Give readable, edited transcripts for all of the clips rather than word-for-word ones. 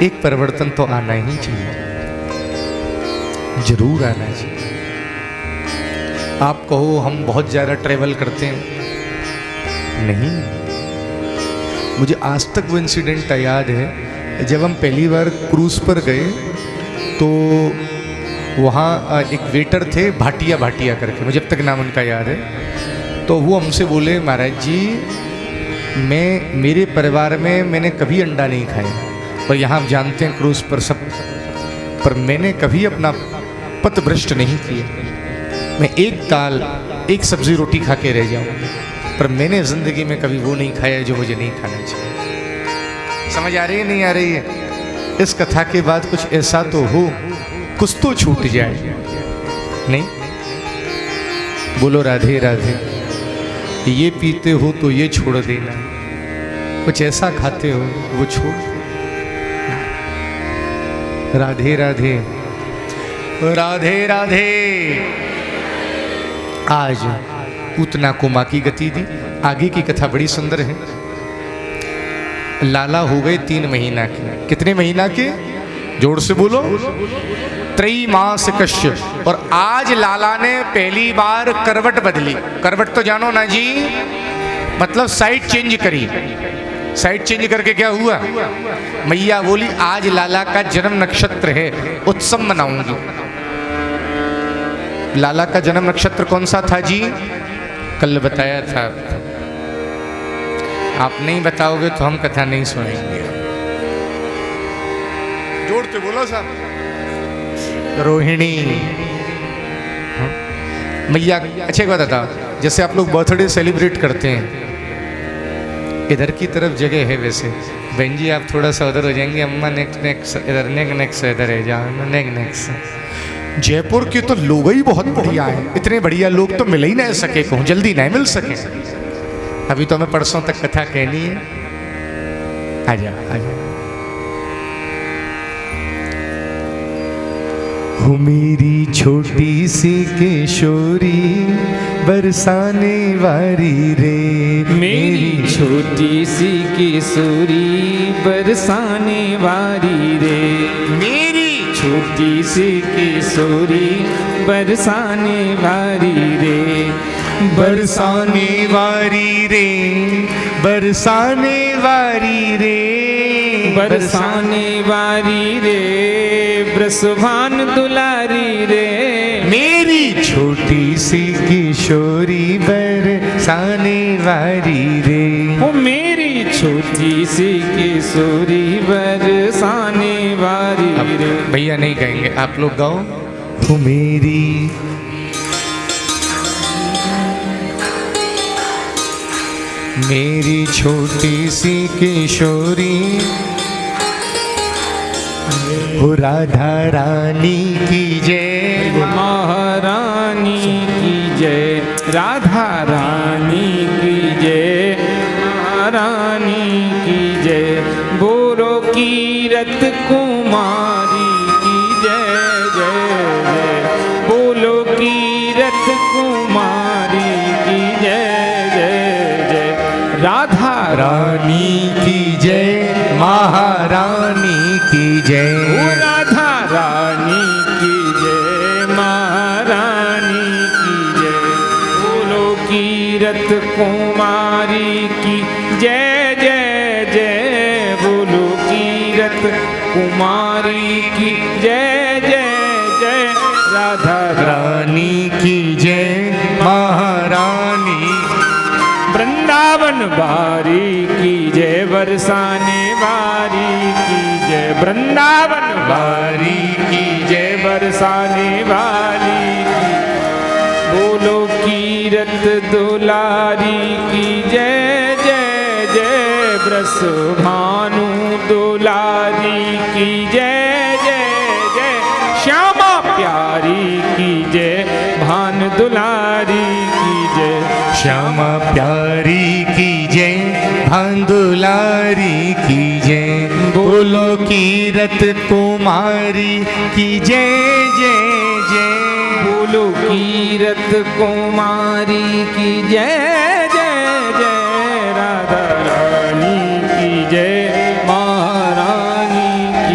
एक परिवर्तन तो आना ही चाहिए, जरूर आना चाहिए। आप कहो हम बहुत ज़्यादा ट्रैवल करते हैं, नहीं। मुझे आज तक वो इंसिडेंट याद है, जब हम पहली बार क्रूज़ पर गए तो वहाँ एक वेटर थे, भाटिया करके, मुझे अब तक नाम उनका याद है। तो वो हमसे बोले, महाराज जी मेरे परिवार में मैंने कभी अंडा नहीं खाया, और यहाँ आप जानते हैं क्रूज़ पर सब, पर मैंने कभी अपना पथ भ्रष्ट नहीं किया। मैं एक दाल एक सब्ज़ी रोटी खा के रह जाऊँ, पर मैंने ज़िंदगी में कभी वो नहीं खाया जो मुझे नहीं खाना चाहिए। समझ आ रही है नहीं आ रही है? इस कथा के बाद कुछ ऐसा तो हो, कुछ तो छूट जाए, नहीं? बोलो राधे राधे। ये पीते हो तो ये छोड़ देना, कुछ ऐसा खाते हो वो छोड़। राधे राधे राधे राधे। आज पूतना को माँ की गति दी। आगे की कथा बड़ी सुंदर है। लाला हो गए 3 महीना के। कितने महीना के? जोर से बोलो। त्रैमास कश्य। और आज लाला ने पहली बार करवट बदली। करवट तो जानो ना जी, मतलब साइड चेंज करी। साइड चेंज करके क्या हुआ? मैया बोली आज लाला का जन्म नक्षत्र है, उत्सव मनाऊंगी। लाला का जन्म नक्षत्र कौन सा था जी? कल बताया था। आप नहीं बताओगे तो हम कथा नहीं सुनेंगे। जोड़ते बोलो साहब। रोहिणी। मैया। अच्छा एक बात बताओ, जैसे आप लोग बर्थडे सेलिब्रेट करते हैं, इधर की तरफ जगह है वैसे। बहन जी आप थोड़ा सा उधर हो जाएंगे, अम्मा नेक्स्ट इधर, नेक्स्ट इधर है, जाओ नेक्स्ट। जयपुर के तो लोग ही बहुत बढ़िया है, इतने बढ़िया लोग तो मिल ही नहीं सके, कहूँ जल्दी नहीं मिल सके। अभी तो हमें परसों तक कथा कहनी है। आजा आजा। हो मेरी छोटी सी किशोरी बरसाने वाली रे, मेरी छोटी सी किशोरी बरसाने वाली रे, मेरी छोटी सी किशोरी बरसाने वाली रे, बरसाने वाली रे, बरसाने वाली रे, बरसाने वाली रे, ब्रसभान दुलारी रे, मेरी छोटी सी किशोरी बरसाने वाली रे। ओ मेरी छोटी सी किशोरी बरसाने वाली रे। भैया नहीं कहेंगे, आप लोग गाओ। हो मेरी छोटी सी किशोरी, हो राधा रानी की जय, महारानी की जय, राधा रानी की जय, महारानी की जय, बोलो कीरत कुमारी की जय जय जय, बोलो कीरत कुमारी की जय जय जय, राधा रानी की जय, महारानी की जय, राधा रानी की जय, महारानी की जय, बोलो कीरत कुमारी की जय जय जय, बोलो कीरत कुमारी की जय जय जय, राधा रानी की जय, महारानी, वृंदावन वारी की जय, बरसाने वारी की जय, वृंदावन वारी की जय, बरसाने वाली की, बोलो कीरत दुलारी की जय जय जय, ब्रस भानु दुलारी की जय जय जय, श्यामा प्यारी की जय, भान दुलारी की जय, श्यामा प्यारी की जय, भांदुलारी की जय, बोलो कीरत कुमारी की जय जय जय, बोलो कीरत कुमारी की जय जय जय, राधा रानी की जय, महारानी की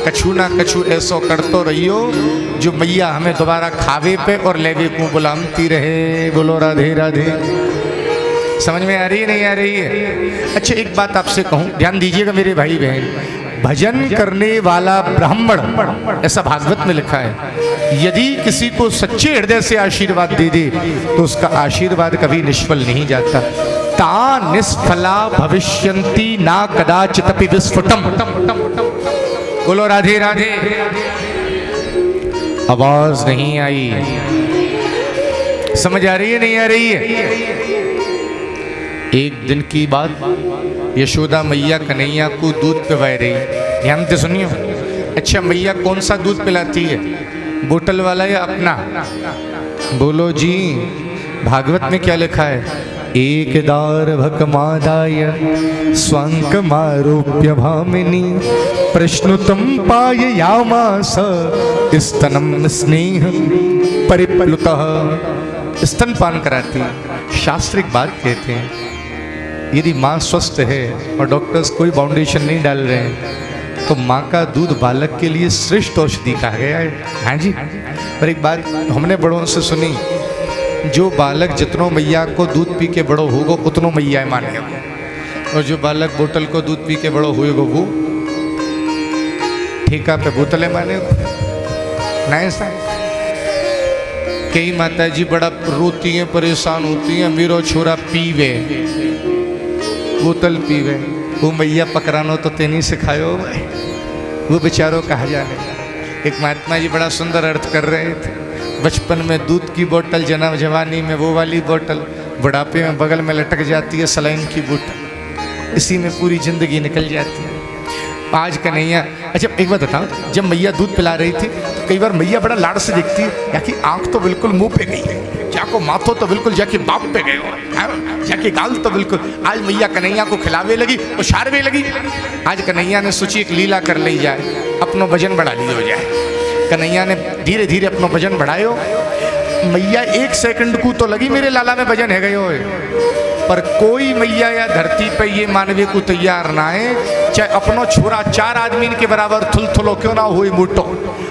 कछु ना कछु ऐसो करतो रहियो जो मैया हमें दोबारा खावे पे और लेवे को बुलामती रहे। बोलो राधे राधे। समझ में आ रही है नहीं आ रही है? अच्छा एक बात आपसे कहूं, ध्यान दीजिएगा मेरे भाई बहन, भजन करने वाला ब्राह्मण, ऐसा भागवत में लिखा है, यदि किसी को सच्चे हृदय से आशीर्वाद दे दे तो उसका आशीर्वाद कभी निष्फल नहीं जाता। ता निष्फला भविष्यन्ति ना कदाचिदपि विस्फुटम। बोलो राधे राधे। आवाज नहीं आई, समझ आ रही है नहीं आ रही है? एक दिन की बात, यशोदा मैया कन्हैया को दूध पिला रही। ध्यान से सुनियो। अच्छा मैया कौन सा दूध पिलाती है, बोतल वाला या अपना? बोलो जी। भागवत में क्या लिखा है? एक दार भकमादाय स्वांकमारोप्य भामिनी प्रश्नुतम पाययामास स्तनम स्नेह परिप्लुतः। स्तनपान कराती। शास्त्रिक बात कहते हैं, यदि माँ स्वस्थ है और डॉक्टर्स कोई बाउंडेशन नहीं डाल रहे हैं तो माँ का दूध बालक के लिए श्रेष्ठ औषधि कहा गया है। हाँ जी। पर एक बात हमने बड़ों से सुनी, जो बालक जितनों मैया को दूध पी के बड़ो होगा उतनों मैया मानेगा, और जो बालक बोतल को दूध पी के बड़ो होगा वो ठेका पे बोतलें मानेगा। नहीं सर, कई माता जी बड़ा रोती हैं, परेशान होती हैं, मेरो छोरा पीवे, बोतल पीवे। वो मैया पकड़ानो तो तेनी सिखायो, वो बेचारों कहा जाने। एक महात्मा जी बड़ा सुंदर अर्थ कर रहे थे, बचपन में दूध की बोतल, जन्म जवानी में वो वाली बोतल, बुढ़ापे में बगल में लटक जाती है सलाइन की बोतल, इसी में पूरी जिंदगी निकल जाती है। आज कन्हैया, अच्छा एक बात बताओ, जब मैया दूध पिला रही थी तो कई बार मैया बड़ा लाड़ से देखती है, जाकी आंख तो बिल्कुल मुंह पे गई है, जाको माथो तो बिल्कुल जाके बाप पे गए हो, जाके गाल तो बिल्कुल। आज मैया कन्हैया को खिलावे लगी, उछारवे लगी। आज कन्हैया ने सोची एक लीला कर ली जाए, अपनो वजन बढ़ा लिया हो जाए। कन्हैया ने धीरे धीरे अपनो वजन बढ़ायो। मैया एक सेकंड को तो लगी मेरे लाला में वजन है गए हो, पर कोई मैया या धरती पे ये मानवे को तैयार ना है, चाहे अपनो छोरा 4 आदमी के बराबर थुलथुलो क्यों ना हुई मोटो,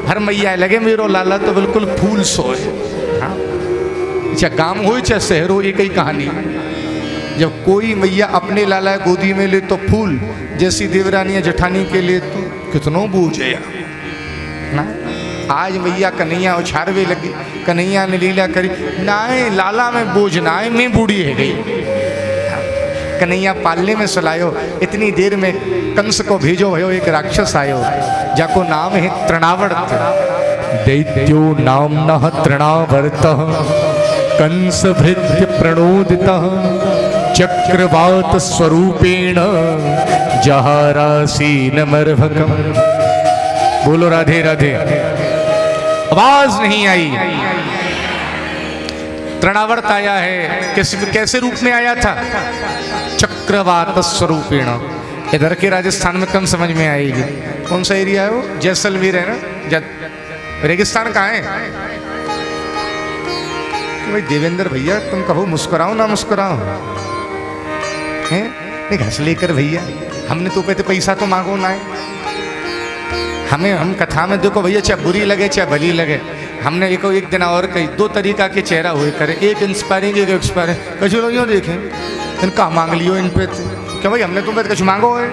हर मैया लगे मेरो लाला तो बिल्कुल फूल सोए। हाँ? चाहे गांव हो चाहे शहर हो, एक ही कहानी। जब कोई मैया अपने लाला गोदी में ले तो फूल जैसी देवरानियां जठानी के लिए तो कितनों बूझ है ना। आज मैया कन्हैया उछारवे लगी, कन्हैया ने लीला करी, नाए लाला में बोझ नाए मैं बूढ़ी है गई। कन्हैया पालने में सुलायो, इतनी देर में कंस को भेजो भयो, एक राक्षस आयो जाको नाम है तृणावर्त। दैत्यो नाम न तृणावर्त कंस भृत्य प्रणोदित चक्रवात स्वरूपेण जहारासीन मर्भकम। बोलो राधे राधे। आवाज नहीं आई। तृणावर्त आया है, कैसे रूप में आया था? चक्रवात स्वरूपेण। इधर के राजस्थान में कम समझ में आएगी। कौन सा एरिया है वो? जैसलमेर है ना। रेगिस्तान कहाँ है? तो भाई देवेंद्र भैया तुम कहो मुस्कुराओ ना मुस्कुराओ हैं? नहीं घस लेकर भैया, हमने तो कहते पैसा तो मांगो ना है। हम कथा में देखो भैया, चाहे बुरी लगे चाहे भली लगे, हमने एक दिन और कही 2 तरीका के चेहरा हुए करे, एक इंस्पायरिंग एक एक्सपायरिंग। कुछ लोग यूँ देखें इनका मांग लियो इन पे, क्या भाई हमने तुम पे कुछ मांगो है?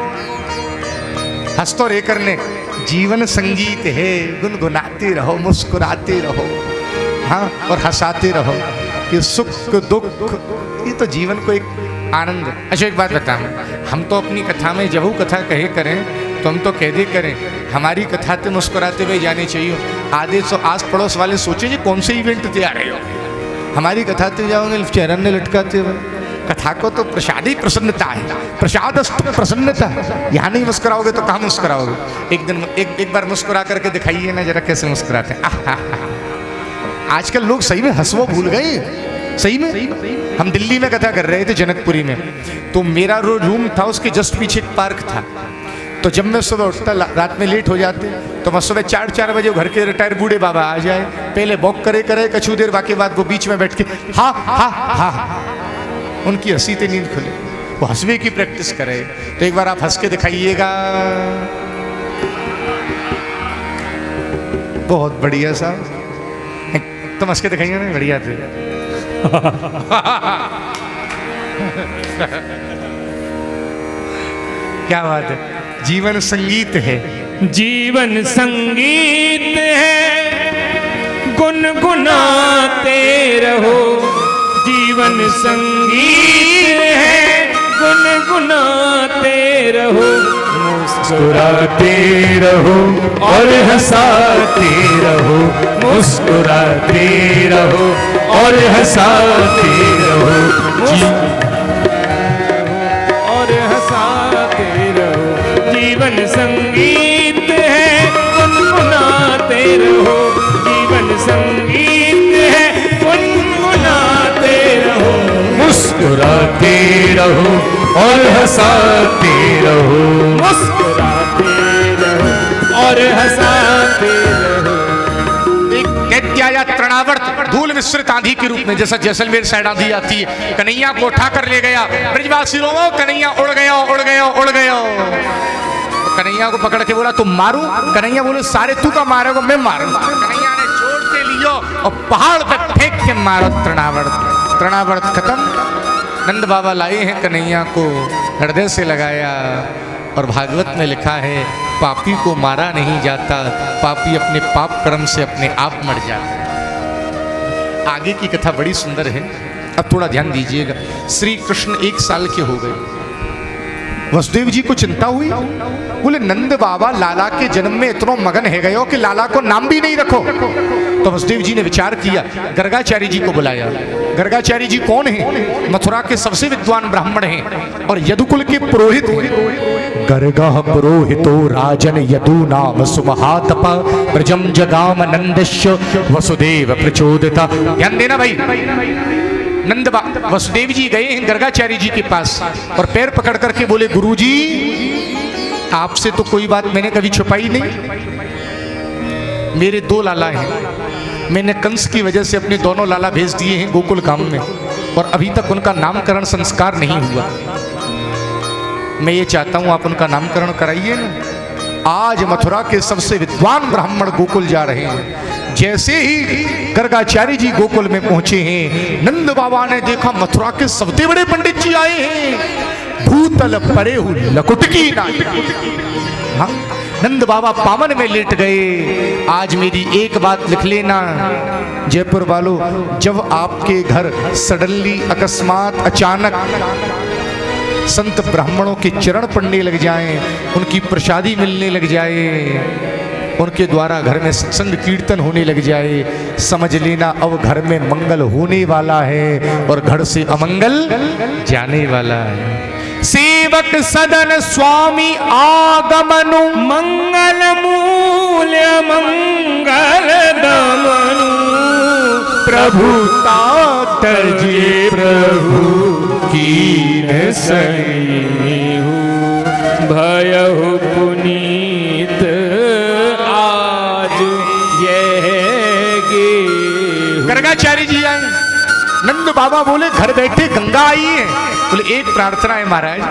हंस तो रे करने। जीवन संगीत है, गुनगुनाते रहो, मुस्कुराते रहो, हाँ, और हंसाते रहो। ये सुख दुख, ये तो जीवन को एक आनंद है। अच्छा एक बात बता, हम तो अपनी कथा में जब वो कथा कहे करें तो हम तो कह दे करें, हमारी कथा तो मुस्कुराते हुए जानी चाहिए। आधे तो आस पड़ोस वाले सोचे जी कौन से इवेंट ते आ रहे हो, हमारी कथा ते जाओगे चेहरा ने लटकाते हुए। कथा को तो प्रसाद ही प्रसन्नता है, प्रसाद प्रसन्नता। यहाँ नहीं मुस्कुराओगे तो कहाँ मुस्कुराओगे? एक दिन एक बार मुस्कुरा करके दिखाइए ना जरा कैसे मुस्कुराते हैं। आजकल लोग सही में हंसवो भूल गए। सही में हम दिल्ली में कथा कर रहे थे जनकपुरी में, तो मेरा रूम था उसके जस्ट पीछे एक पार्क था। तो जब मैं सुबह उठता, रात में लेट हो जाते, तो मैं सुबह 4 बजे घर के रिटायर बूढ़े बाबा आ जाए, पहले वॉक करे कछु देर, बाकी बाद वो बीच में बैठ के हा हा हा, उनकी हंसी ते नींद खुले, वो हंसवे की प्रैक्टिस करे। तो एक बार आप हंस के दिखाइएगा। बहुत बढ़िया साहब, तुम हंस के दिखाइए ना, बढ़िया थे। क्या बात है, जीवन संगीत है। जीवन संगीत है, गुनगुनाते रहो। जीवन संगीत है, गुनगुनाते रहो। मुस्कुराते रहो और हंसाते रहो। मुस्कुराते रहो और हंसाते रहो। और हंसाते रहो। जीवन संगीत है, गुनगुनाते रहो। जीवन संगीत है, गुनगुनाते रहो। मुस्कुराते रहो और हंसाते रहो। मुस्कुराते रहो और हंसाते रहो। एक दैत्य आया तृणावर्त, धूल मिश्रित आंधी के रूप में, जैसा जैसलमेर साइड आंधी आती है। कन्हैया को उठा कर ले गया। ब्रजवासी लोगों, कन्हैया उड़ गया, उड़ गया, उड़ गया। कन्हैया को पकड़ के बोला तुम मारूं? कन्हैया बोले सारे तू का मारेगा, मैं मारूंगा। कन्हैया ने जोर से लियो और पहाड़ पे फेंक के मारो तृणावर्त। तृणावर्त खत्म। नंद बाबा लाए हैं कन्हैया को, हृदय से लगाया। और भागवत में लिखा है पापी को मारा नहीं जाता, पापी अपने पाप कर्म से अपने आप मर जाता। आगे की कथा बड़ी सुंदर है, अब थोड़ा ध्यान दीजिएगा। श्री कृष्ण 1 साल के हो गए। वसुदेव जी को चिंता हुई, बोले नंद बाबा लाला के जन्म में इतना मगन है गए हो कि लाला को नाम भी नहीं रखो। तो वसुदेव जी ने विचार किया, गर्गाचार्य जी को बुलाया। गर्गाचार्य जी कौन है? मथुरा के सबसे विद्वान ब्राह्मण हैं और यदुकुल के पुरोहित हैं। गर्गा पुरोहितो राजन यदु नाम सुमहातपा ब्रजम जगाम नंदश्य वसुदेव प्रचोदिता। ध्यान देना भाई। वसुदेव जी गए हैं गर्गाचार्य जी के पास और पैर पकड़ करके बोले गुरुजी, आपसे तो कोई बात मैंने कभी छुपाई नहीं। मेरे 2 लाला हैं, मैंने कंस की वजह से अपने दोनों लाला भेज दिए हैं गोकुल धाम में और अभी तक उनका नामकरण संस्कार नहीं हुआ। मैं ये चाहता हूं आप उनका नामकरण कराइए ना। आज मथुरा के सबसे विद्वान ब्राह्मण गोकुल जा रहे हैं। जैसे ही गर्गाचार्य जी गोकुल में पहुंचे हैं, नंद बाबा ने देखा मथुरा के सबसे बड़े पंडित जी आए हैं। भूतल परे हु लकुटकी नाई। हाँ, नंद बाबा पावन में लेट गए। आज मेरी एक बात लिख लेना जयपुर वालों, जब आपके घर सडनली अकस्मात अचानक संत ब्राह्मणों के चरण पड़ने लग जाएं, उनकी प्रसादी मिलने लग जाए, उनके द्वारा घर में सत्संग कीर्तन होने लग जाए, समझ लेना अब घर में मंगल होने वाला है और घर से अमंगल जाने वाला है। सेवक सदन स्वामी आगमनु मंगल मूल्य मंगल दमनु। प्रभु तात जे प्रभु कीन सही हूँ। भयहु पुनीत आज यह गे। गर्गाचार्य जी आए। नंद बाबा बोले घर बैठे गंगा आई है। बोले एक प्रार्थना है महाराज,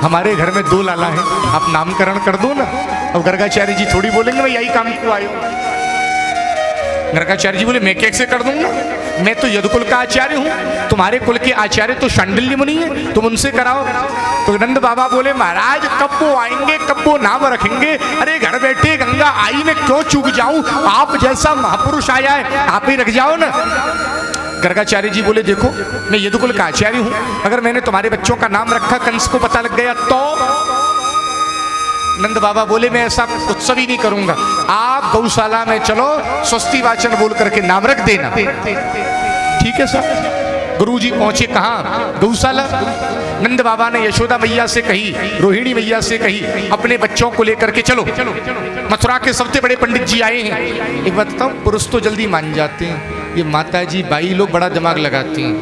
हमारे घर में 2 लाला हैं, आप नामकरण कर दो ना। अब गर्गाचार्य जी थोड़ी बोलेंगे मैं यही काम को आयो। गर्गाचार्य जी बोले मैं कैसे कर दूंगा, मैं तो यदुकुल का आचार्य हूँ, तुम्हारे कुल के आचार्य तो शांडिल्य मुनि है, तुम उनसे कराओ। तो नंद बाबा बोले महाराज कब वो आएंगे, कब वो नाम रखेंगे। अरे घर बैठे गंगा आई में क्यों चूक जाऊं, आप जैसा महापुरुष आया है आप ही रख जाओ ना। गर्गाचार्य जी बोले देखो मैं यदुकुल का आचार्य हूं, अगर मैंने तुम्हारे बच्चों का नाम रखा कंस को पता लग गया तो। नंद बाबा बोले मैं ऐसा उत्सव ही नहीं करूंगा, आप गौशाला में चलो स्वस्ति वाचन बोल करके नाम रख देना। ठीक है सर। गुरुजी पहुंचे कहाँ? गौशाला। नंद बाबा ने यशोदा मैया से कही, रोहिणी मैया से कही अपने बच्चों को लेकर के चलो, मथुरा के सबसे बड़े पंडित जी आए हैं। एक बात बताऊं, पुरुष तो जल्दी मान जाते हैं, ये माता जी बाई लोग बड़ा दिमाग लगाती हैं।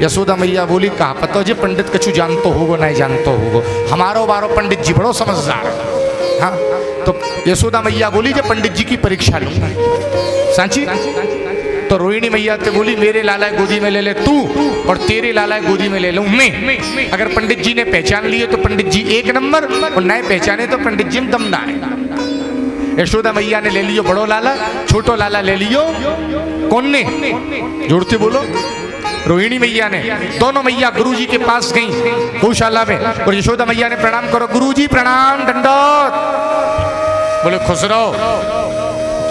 यशोदा मैया बोली कहा पता जी पंडित कछु जानतो होगो नहीं जानतो होगो, हमारो बारो पंडित जी बड़ो समझदार। हाँ, तो यशोदा मैया बोली जब पंडित जी की परीक्षा लूंगी सांची। तो रोहिणी मैया तो बोली मेरे लाला गोदी में ले ले तू और तेरे लाला गोदी में ले लूं मैं। अगर पंडित जी ने पहचान लिए तो पंडित जी 1 नंबर और नए पहचाने तो पंडित जी में दम ना है। यशोदा मैया ने ले लियो बड़ो लाला, छोटो लाला ले लियो कौन ने, जोड़ते बोलो, रोहिणी मैया ने। दोनों मैया गुरुजी के पास गई गौशाला में, और यशोदा मैया ने प्रणाम करो, गुरुजी प्रणाम दंडोत, बोले खुश रहो।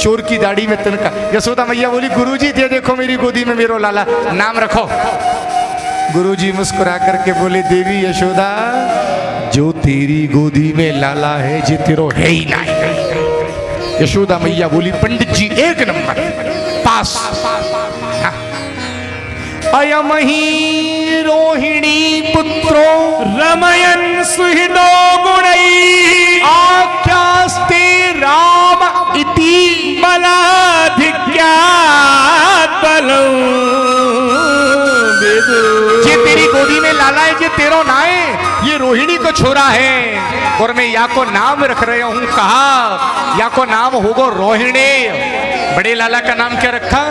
चोर की दाढ़ी में तिनका। यशोदा मैया बोली गुरुजी दे देखो मेरी गोदी में मेरो लाला, नाम रखो। गुरुजी मुस्कुरा करके बोले देवी यशोदा, जो तेरी गोदी में लाला है जे तेरो है ही नहीं। यशोदा मैया बोली पंडित जी एक नंबर पास। अयमहि रोहिणी पुत्रो रमयन सुहृदो गुणै आख्यास्ते राम इति बलाधिक्यात् बलं विदुः। ये तेरी गोदी में लाला है, ये तेरो ना है, ये रोहिणी को छोरा है, और मैं या को नाम रख रहा हूँ, कहा या को नाम होगा रोहिणी। बड़े लाला का नाम क्या रखा,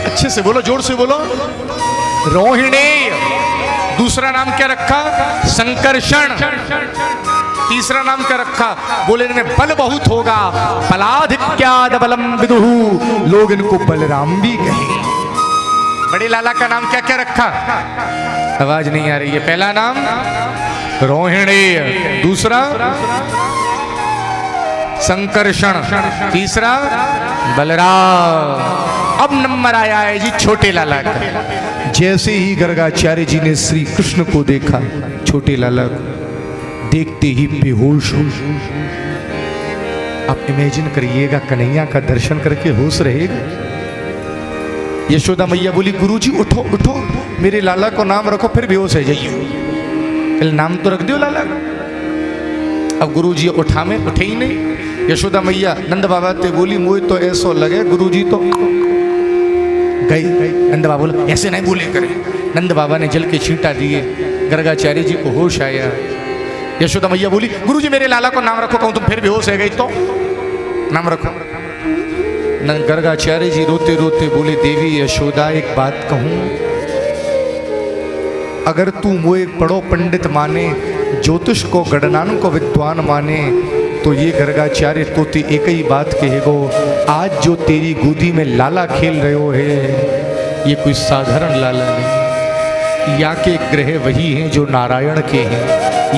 अच्छे से बोलो, जोर से बोलो, रोहिणी। दूसरा नाम क्या रखा, संकर्षण। तीसरा नाम क्या रखा, बोले इनमें बल बहुत होगा, बलाधिक्याद बलम विदुः, लोग इनको बलराम भी कहे। बड़े लाला का नाम क्या क्या रखा, आवाज नहीं आ रही है। पहला नाम रोहिणी, दूसरा संकर्षण, तीसरा बलराम। अब नंबर आया है जी छोटे लाला का। जैसे ही गर्गाचार्य जी ने श्री कृष्ण को देखा, छोटे लाला को देखते ही बेहोश हो। आप इमेजिन करिएगा, कन्हैया का दर्शन करके होश रहेगा। यशोदा मैया बोली गुरुजी उठो उठो, मेरे लाला को नाम रखो, फिर बेहोश है जाइए, पहले नाम तो रख दियो लाला का। अब गुरुजी उठा में उठे ही नहीं। यशोदा मैया नंद बाबा ते बोली मुझे तो ऐसो लगे गुरुजी तो गई। नंद बाबा बोला ऐसे नहीं बोले करे। नंद बाबा ने जल के छींटा दिए, गर्गाचार्य जी को होश आया। यशोदा मैया बोली गुरुजी मेरे लाला को नाम रखो, कहूं तुम फिर बेहोश है गई तो नाम रखो। गर्गाचार्य जी रोते रोते बोले देवी यशोदा एक बात कहूं, अगर तू मोए बड़ो पंडित माने, ज्योतिष को गणनान को विद्वान माने, तो ये गर्गाचार्य तो ते एक ही बात कहेगो, आज जो तेरी गोदी में लाला खेल रहे हो है, ये कोई साधारण लाला नहीं। या के ग्रह वही हैं जो नारायण के हैं,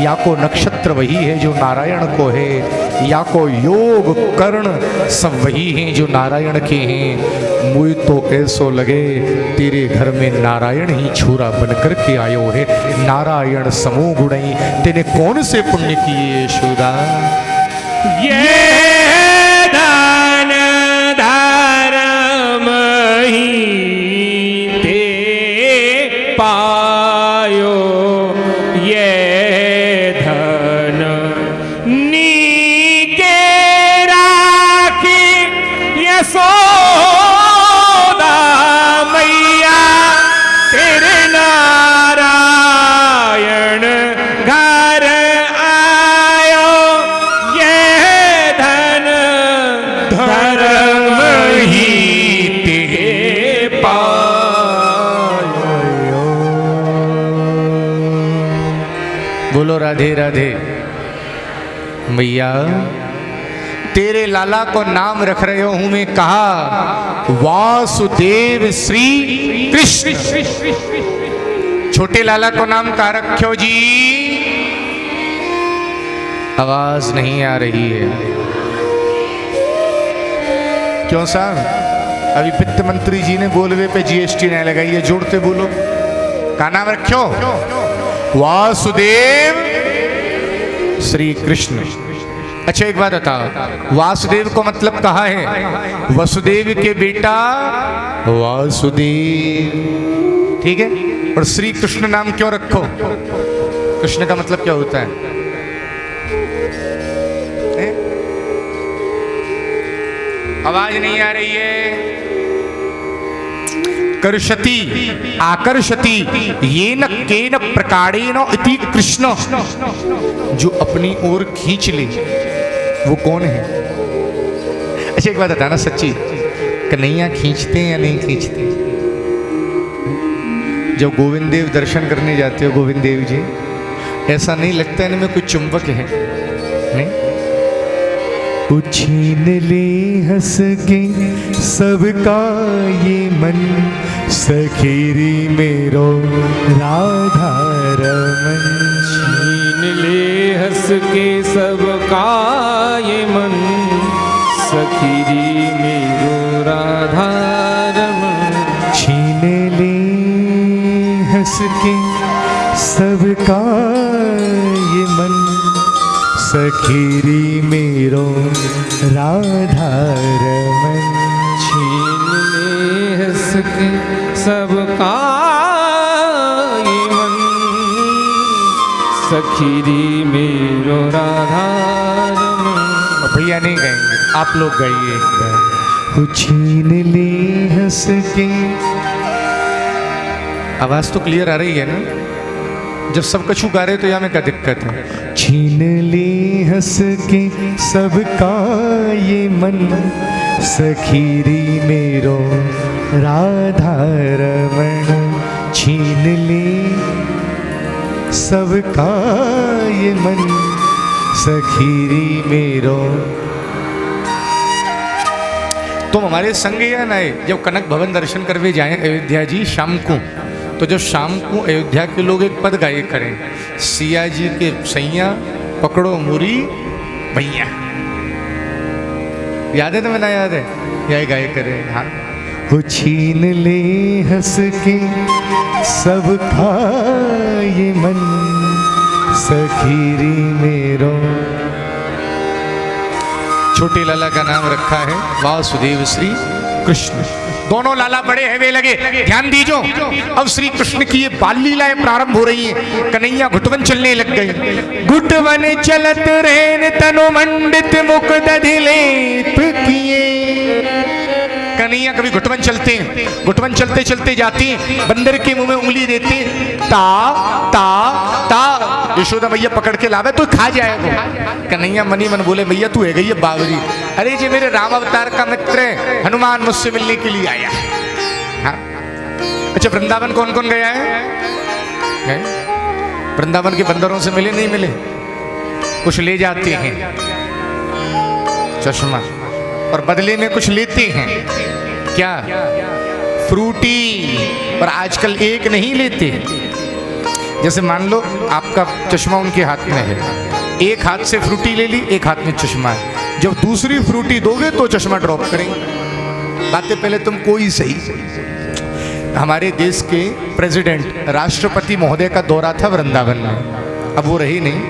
या को नक्षत्र वही है जो नारायण को है, या को योग कर्ण सब वही हैं जो नारायण के हैं। मुझे तो ऐसो लगे तेरे घर में नारायण ही छोरा बन कर के आयो है। नारायण समो गुणई, तेने कौन से पुण्य किए यशोदा? ये दान धर्म ही ते पायो, ये धन नीके राखी यशोदा मैया, तेरे नारायण घर आयो, ये धन धर्म ही ते पायो। बोलो राधे राधे। मैया तेरे लाला को नाम रख रहे हूं मैं, कहा वासुदेव श्री कृष्ण। छोटे लाला को नाम कहा रखो जी, आवाज नहीं आ रही है क्यों साहब? अभी वित्त मंत्री जी ने बोलवे पे जीएसटी नहीं लगाई है, जोड़ते बोलो, का नाम रखो वासुदेव श्री कृष्ण। अच्छा एक बात बताओ, वासुदेव को मतलब कहा है? वसुदेव के बेटा वासुदेव, ठीक है। और श्री कृष्ण नाम क्यों रखो? कृष्ण का मतलब क्या होता है? आवाज नहीं आ रही है। कर्षति आकर्षति येन केन प्रकारेण इति कृष्ण, जो अपनी ओर खींच ले वो कौन है? अच्छा एक बात बताना सच्ची, कन्हैया खींचते हैं या नहीं खींचते? जब गोविंद देव दर्शन करने जाते हो, गोविंद देव जी, ऐसा नहीं लगता इनमें कोई चुंबक है? नहीं, छीन ले हंस के सबका ये मन, सखीरी मेरो राधा रमन। छीन ले हंस के सबका ये मन, सखीरी मेरो राधा रमन। छीन ले हंस के सबका ये मन, सखीरी मेरो राधा रमन। छीन ले हंस के सबका ये मन, सखीरी मेरो राधा रमन। भैया नहीं गाएंगे, आप लोग गाइए एक बार। छीन ले हंस के, आवाज तो क्लियर आ रही है ना? जब सब कछु गा रहे तो यहाँ में क्या दिक्कत है? छीन ले हंस के सबका ये मन, सखीरी मेरो राधा रमन। छीन ले सबका ये मन, सखीरी मेरो। तुम हमारे संग या नए जब कनक भवन दर्शन करवे जाएं अयोध्या जी शाम को, तो जब शाम को अयोध्या के लोग एक पद गाये करें, सिया जी के सैया पकड़ो मुरी भैया। याद है तुम्हें? ना याद है? यही गाये करें। हाँ, वो छीन ले हंस के सबका ये मन, सखीरी मेरो। छोटे लाला का नाम रखा है वासुदेव श्री कृष्ण। दोनों लाला बड़े हैं वे लगे, ध्यान दीजो। अब श्री कृष्ण की ये बाल लीलाएं प्रारंभ हो रही हैं। कन्हैया घुटवन चलने लग गए। घुटवन चलत रेन तनु मंडित मुख दधिलेप किए। कन्हैया कभी घुटवन चलते हैं, घुटवन चलते चलते जाते हैं, बंदर के मुंह में उंगली देते, ता ता ता। यशोदा मैया पकड़ के लावे तो खा जाएगा। कन्हैया मनी मन बोले, भैया तू है गई है बावरी। अरे जी मेरे राम अवतार का मित्र है, हनुमान मुझसे मिलने के लिए आया। हाँ? अच्छा, वृंदावन कौन कौन गया है? वृंदावन के बंदरों से मिले नहीं मिले? कुछ ले जाते हैं चश्मा और बदले में कुछ लेते हैं। क्या? फ्रूटी। और आजकल एक नहीं लेते। जैसे मान लो आपका चश्मा उनके हाथ में है, एक हाथ से फ्रूटी ले ली, एक हाथ में चश्मा है। जब दूसरी फ्रूटी दोगे तो चश्मा ड्रॉप करेंगे। बातें पहले तुम कोई सही। हमारे देश के प्रेसिडेंट राष्ट्रपति महोदय का दौरा था वृंदावन में। अब वो रही नहीं,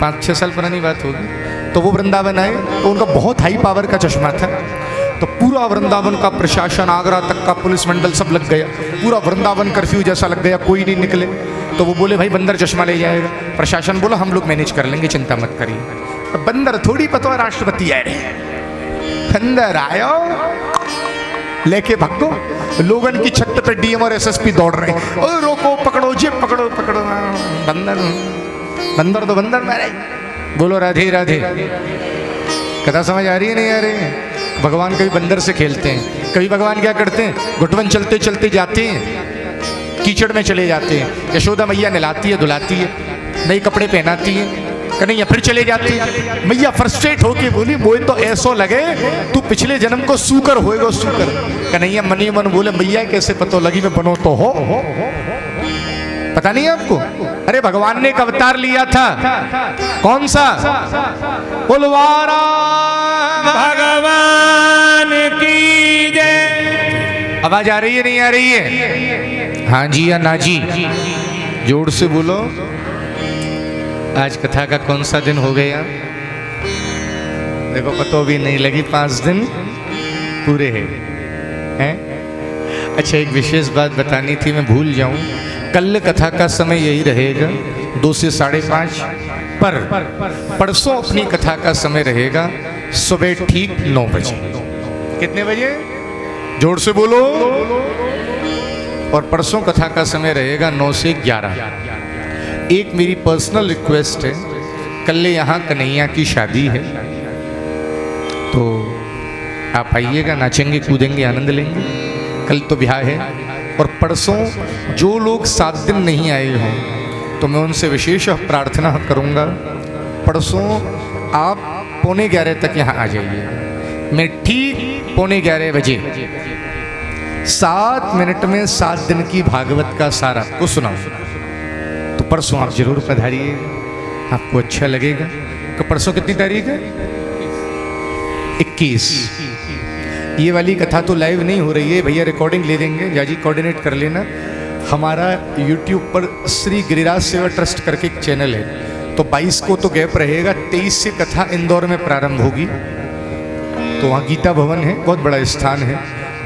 5-6 साल पुरानी बात होगी। तो वो वृंदावन आए तो उनका बहुत हाई पावर का चश्मा था। तो पूरा वृंदावन का प्रशासन, आगरा तक का पुलिस मंडल सब लग गया। पूरा वृंदावन कर्फ्यू जैसा लग गया, कोई नहीं निकले। तो वो बोले भाई बंदर चश्मा ले जाएगा। प्रशासन बोला हम लोग मैनेज कर लेंगे, चिंता मत करिए। अब बंदर थोड़ी पता राष्ट्रपति आए रहे, बंदर आयो लेके भागो। लोगन की छत पे डीएम और एसएसपी दौड़ रहे हैं, ओ रोको, पकड़ो जी, पकड़ो पकड़ो। बंदर बंदर तो बंदर मारे। बोलो राधे राधे। कथा समझ आ रही है नहीं आ रही है? भगवान कभी बंदर से खेलते हैं, कभी भगवान क्या करते हैं, घुटवन चलते चलते जाते हैं, कीचड़ में चले जाते हैं। यशोदा मैया नहलाती है, धुलाती है, नए कपड़े पहनाती है। कन्हैया फिर चले जाते हैं। मैया फ्रस्ट्रेट होके बोली, मोए तो ऐसो लगे तू पिछले जन्म को सूकर होएगा, सूकर। कन्हैया मनी मन बोले, मैया कैसे पता लगी मैं बनो तो हो। पता नहीं आपको? अरे भगवान ने एक अवतार लिया था। कौन सा? बुलवारा भगवान की जय। आवाज आ रही है नहीं आ रही है? हाँ जी या ना जी? जोर से बोलो। आज कथा का कौन सा दिन हो गया? देखो पता भी नहीं लगी, 5 दिन पूरे हैं। अच्छा, एक विशेष बात बतानी थी, मैं भूल जाऊं। कल कथा का समय यही रहेगा 2 से 5:30 पर परसों अपनी कथा का समय रहेगा सुबह ठीक 9 बजे। कितने बजे? जोर से बोलो। और परसों कथा का समय रहेगा 9 से 11। एक मेरी पर्सनल रिक्वेस्ट है, कल यहाँ कन्हैया की शादी है, तो आप आइएगा, नाचेंगे कूदेंगे आनंद लेंगे। कल तो ब्याह है। और परसों जो लोग 7 दिन नहीं आए हों तो मैं उनसे विशेष प्रार्थना करूंगा, परसों आप 11:45 तक यहाँ आ जाइए। मैं ठीक 11:45 बजे 7 मिनट में 7 दिन की भागवत का सार आपको सुनाऊंगा। तो परसों आप जरूर पधारिएगा, आपको अच्छा लगेगा। तो परसों कितनी तारीख है? 21। ये वाली कथा तो लाइव नहीं हो रही है भैया, रिकॉर्डिंग ले देंगे, जाजी कोऑर्डिनेट कर लेना। हमारा YouTube पर श्री गिरिराज सेवा ट्रस्ट करके एक चैनल है, तो 22 को तो गैप रहेगा। 23 से कथा इंदौर में प्रारंभ होगी, तो वहाँ गीता भवन है, बहुत बड़ा स्थान है।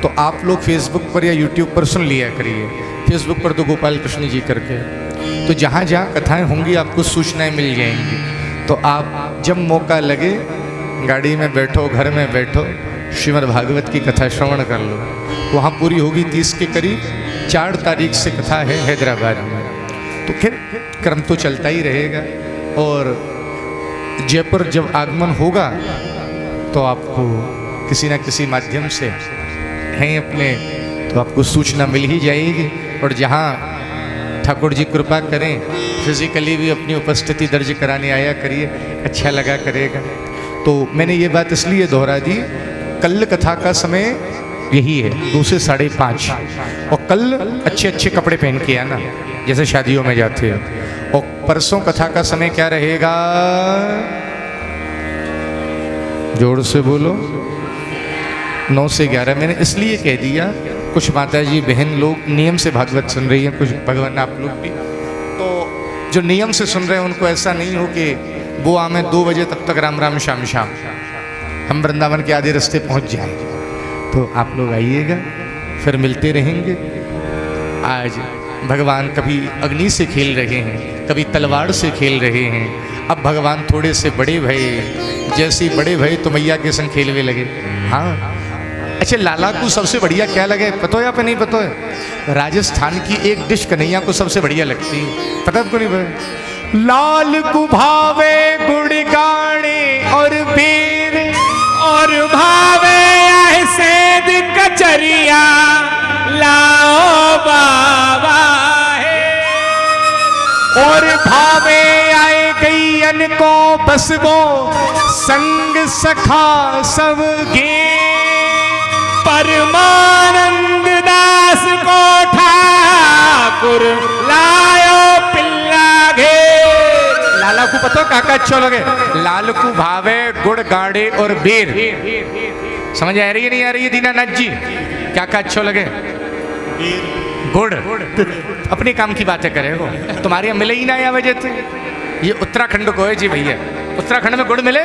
तो आप लोग फेसबुक पर या यूट्यूब पर सुन लिया करिए। फेसबुक पर तो गोपाल कृष्ण जी करके, तो जहाँ जहाँ कथाएं होंगी आपको सूचनाएं मिल जाएंगी। तो आप जब मौका लगे गाड़ी में बैठो, घर में बैठो, श्रीमद् भागवत की कथा श्रवण कर लो। वहाँ पूरी होगी 30 के करीब। 4 तारीख से कथा है हैदराबाद में। तो फिर क्रम तो चलता ही रहेगा। और जयपुर जब आगमन होगा तो आपको किसी न किसी माध्यम से हैं अपने, तो आपको सूचना मिल ही जाएगी। और जहाँ ठाकुर जी कृपा करें फिजिकली भी अपनी उपस्थिति दर्ज कराने आया करिए, अच्छा लगा करेगा। तो मैंने ये बात इसलिए दोहरा दी, कल कथा का समय यही है 2 से 5:30। और कल अच्छे अच्छे कपड़े पहन के आना, जैसे शादियों में जाते हो। और परसों कथा का समय क्या रहेगा? जोर से बोलो। 9 से 11। मैंने इसलिए कह दिया, कुछ माता जी बहन लोग नियम से भागवत सुन रही हैं, कुछ भगवान आप लोग भी, तो जो नियम से सुन रहे हैं उनको ऐसा नहीं हो कि वो आमे 2 बजे तब तक राम राम श्याम श्याम, हम वृंदावन के आधे रास्ते पहुंच जाएंगे। तो आप लोग आइएगा, फिर मिलते रहेंगे। आज भगवान कभी अग्नि से खेल रहे हैं, कभी तलवार से खेल रहे हैं। अब भगवान थोड़े से बड़े भये, जैसे बड़े भये तो मैया के संग खेलने लगे। हाँ, अच्छा, लाला को सबसे बढ़िया क्या लगे पता है या नहीं पता है? राजस्थान की एक डिश कन्हैया को सबसे बढ़िया लगती है, पता है आपको? नहीं पता? लाल को भावे गुड़ गाड़े और बेर, और भावे सेद कचरिया लाओ बाबा है। और भावे आए गैयन को बसबो संग सखा सब गे। परमानंद दास को ठाकुर लायो पिल्ला घे। लाला को पता काका अच्छा लगे? लाल को भावे गुड़ गाड़े और बेर। समझ आ रही है नहीं आ रही है दीनानाथ जी? क्या का अच्छा लगे? गुड़। अपने काम की बातें करे हो, तुम्हारे यहाँ मिले ही ना या वजह से। ये उत्तराखंड को है जी भैया, उत्तराखंड में गुड़ मिले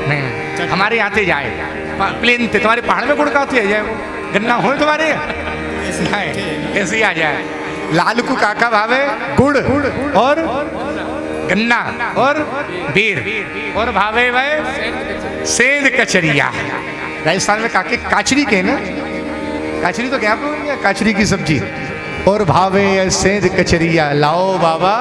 नहीं, हमारे यहाँ से जाए प्लेन थे, तुम्हारे पहाड़ में गुड़ कहाँ से आ जाए? वो गन्ना हो तुम्हारे ऐसे ही आ जाए। लाल को काका भावे गुड़ और गन्ना और बेर, और भावे भाई सेंध कचरिया। राजस्थान में काके काचरी के ना, काचरी तो क्या बोलेंगे, काचरी की सब्जी। और भावे सेंध कचरिया लाओ बाबा।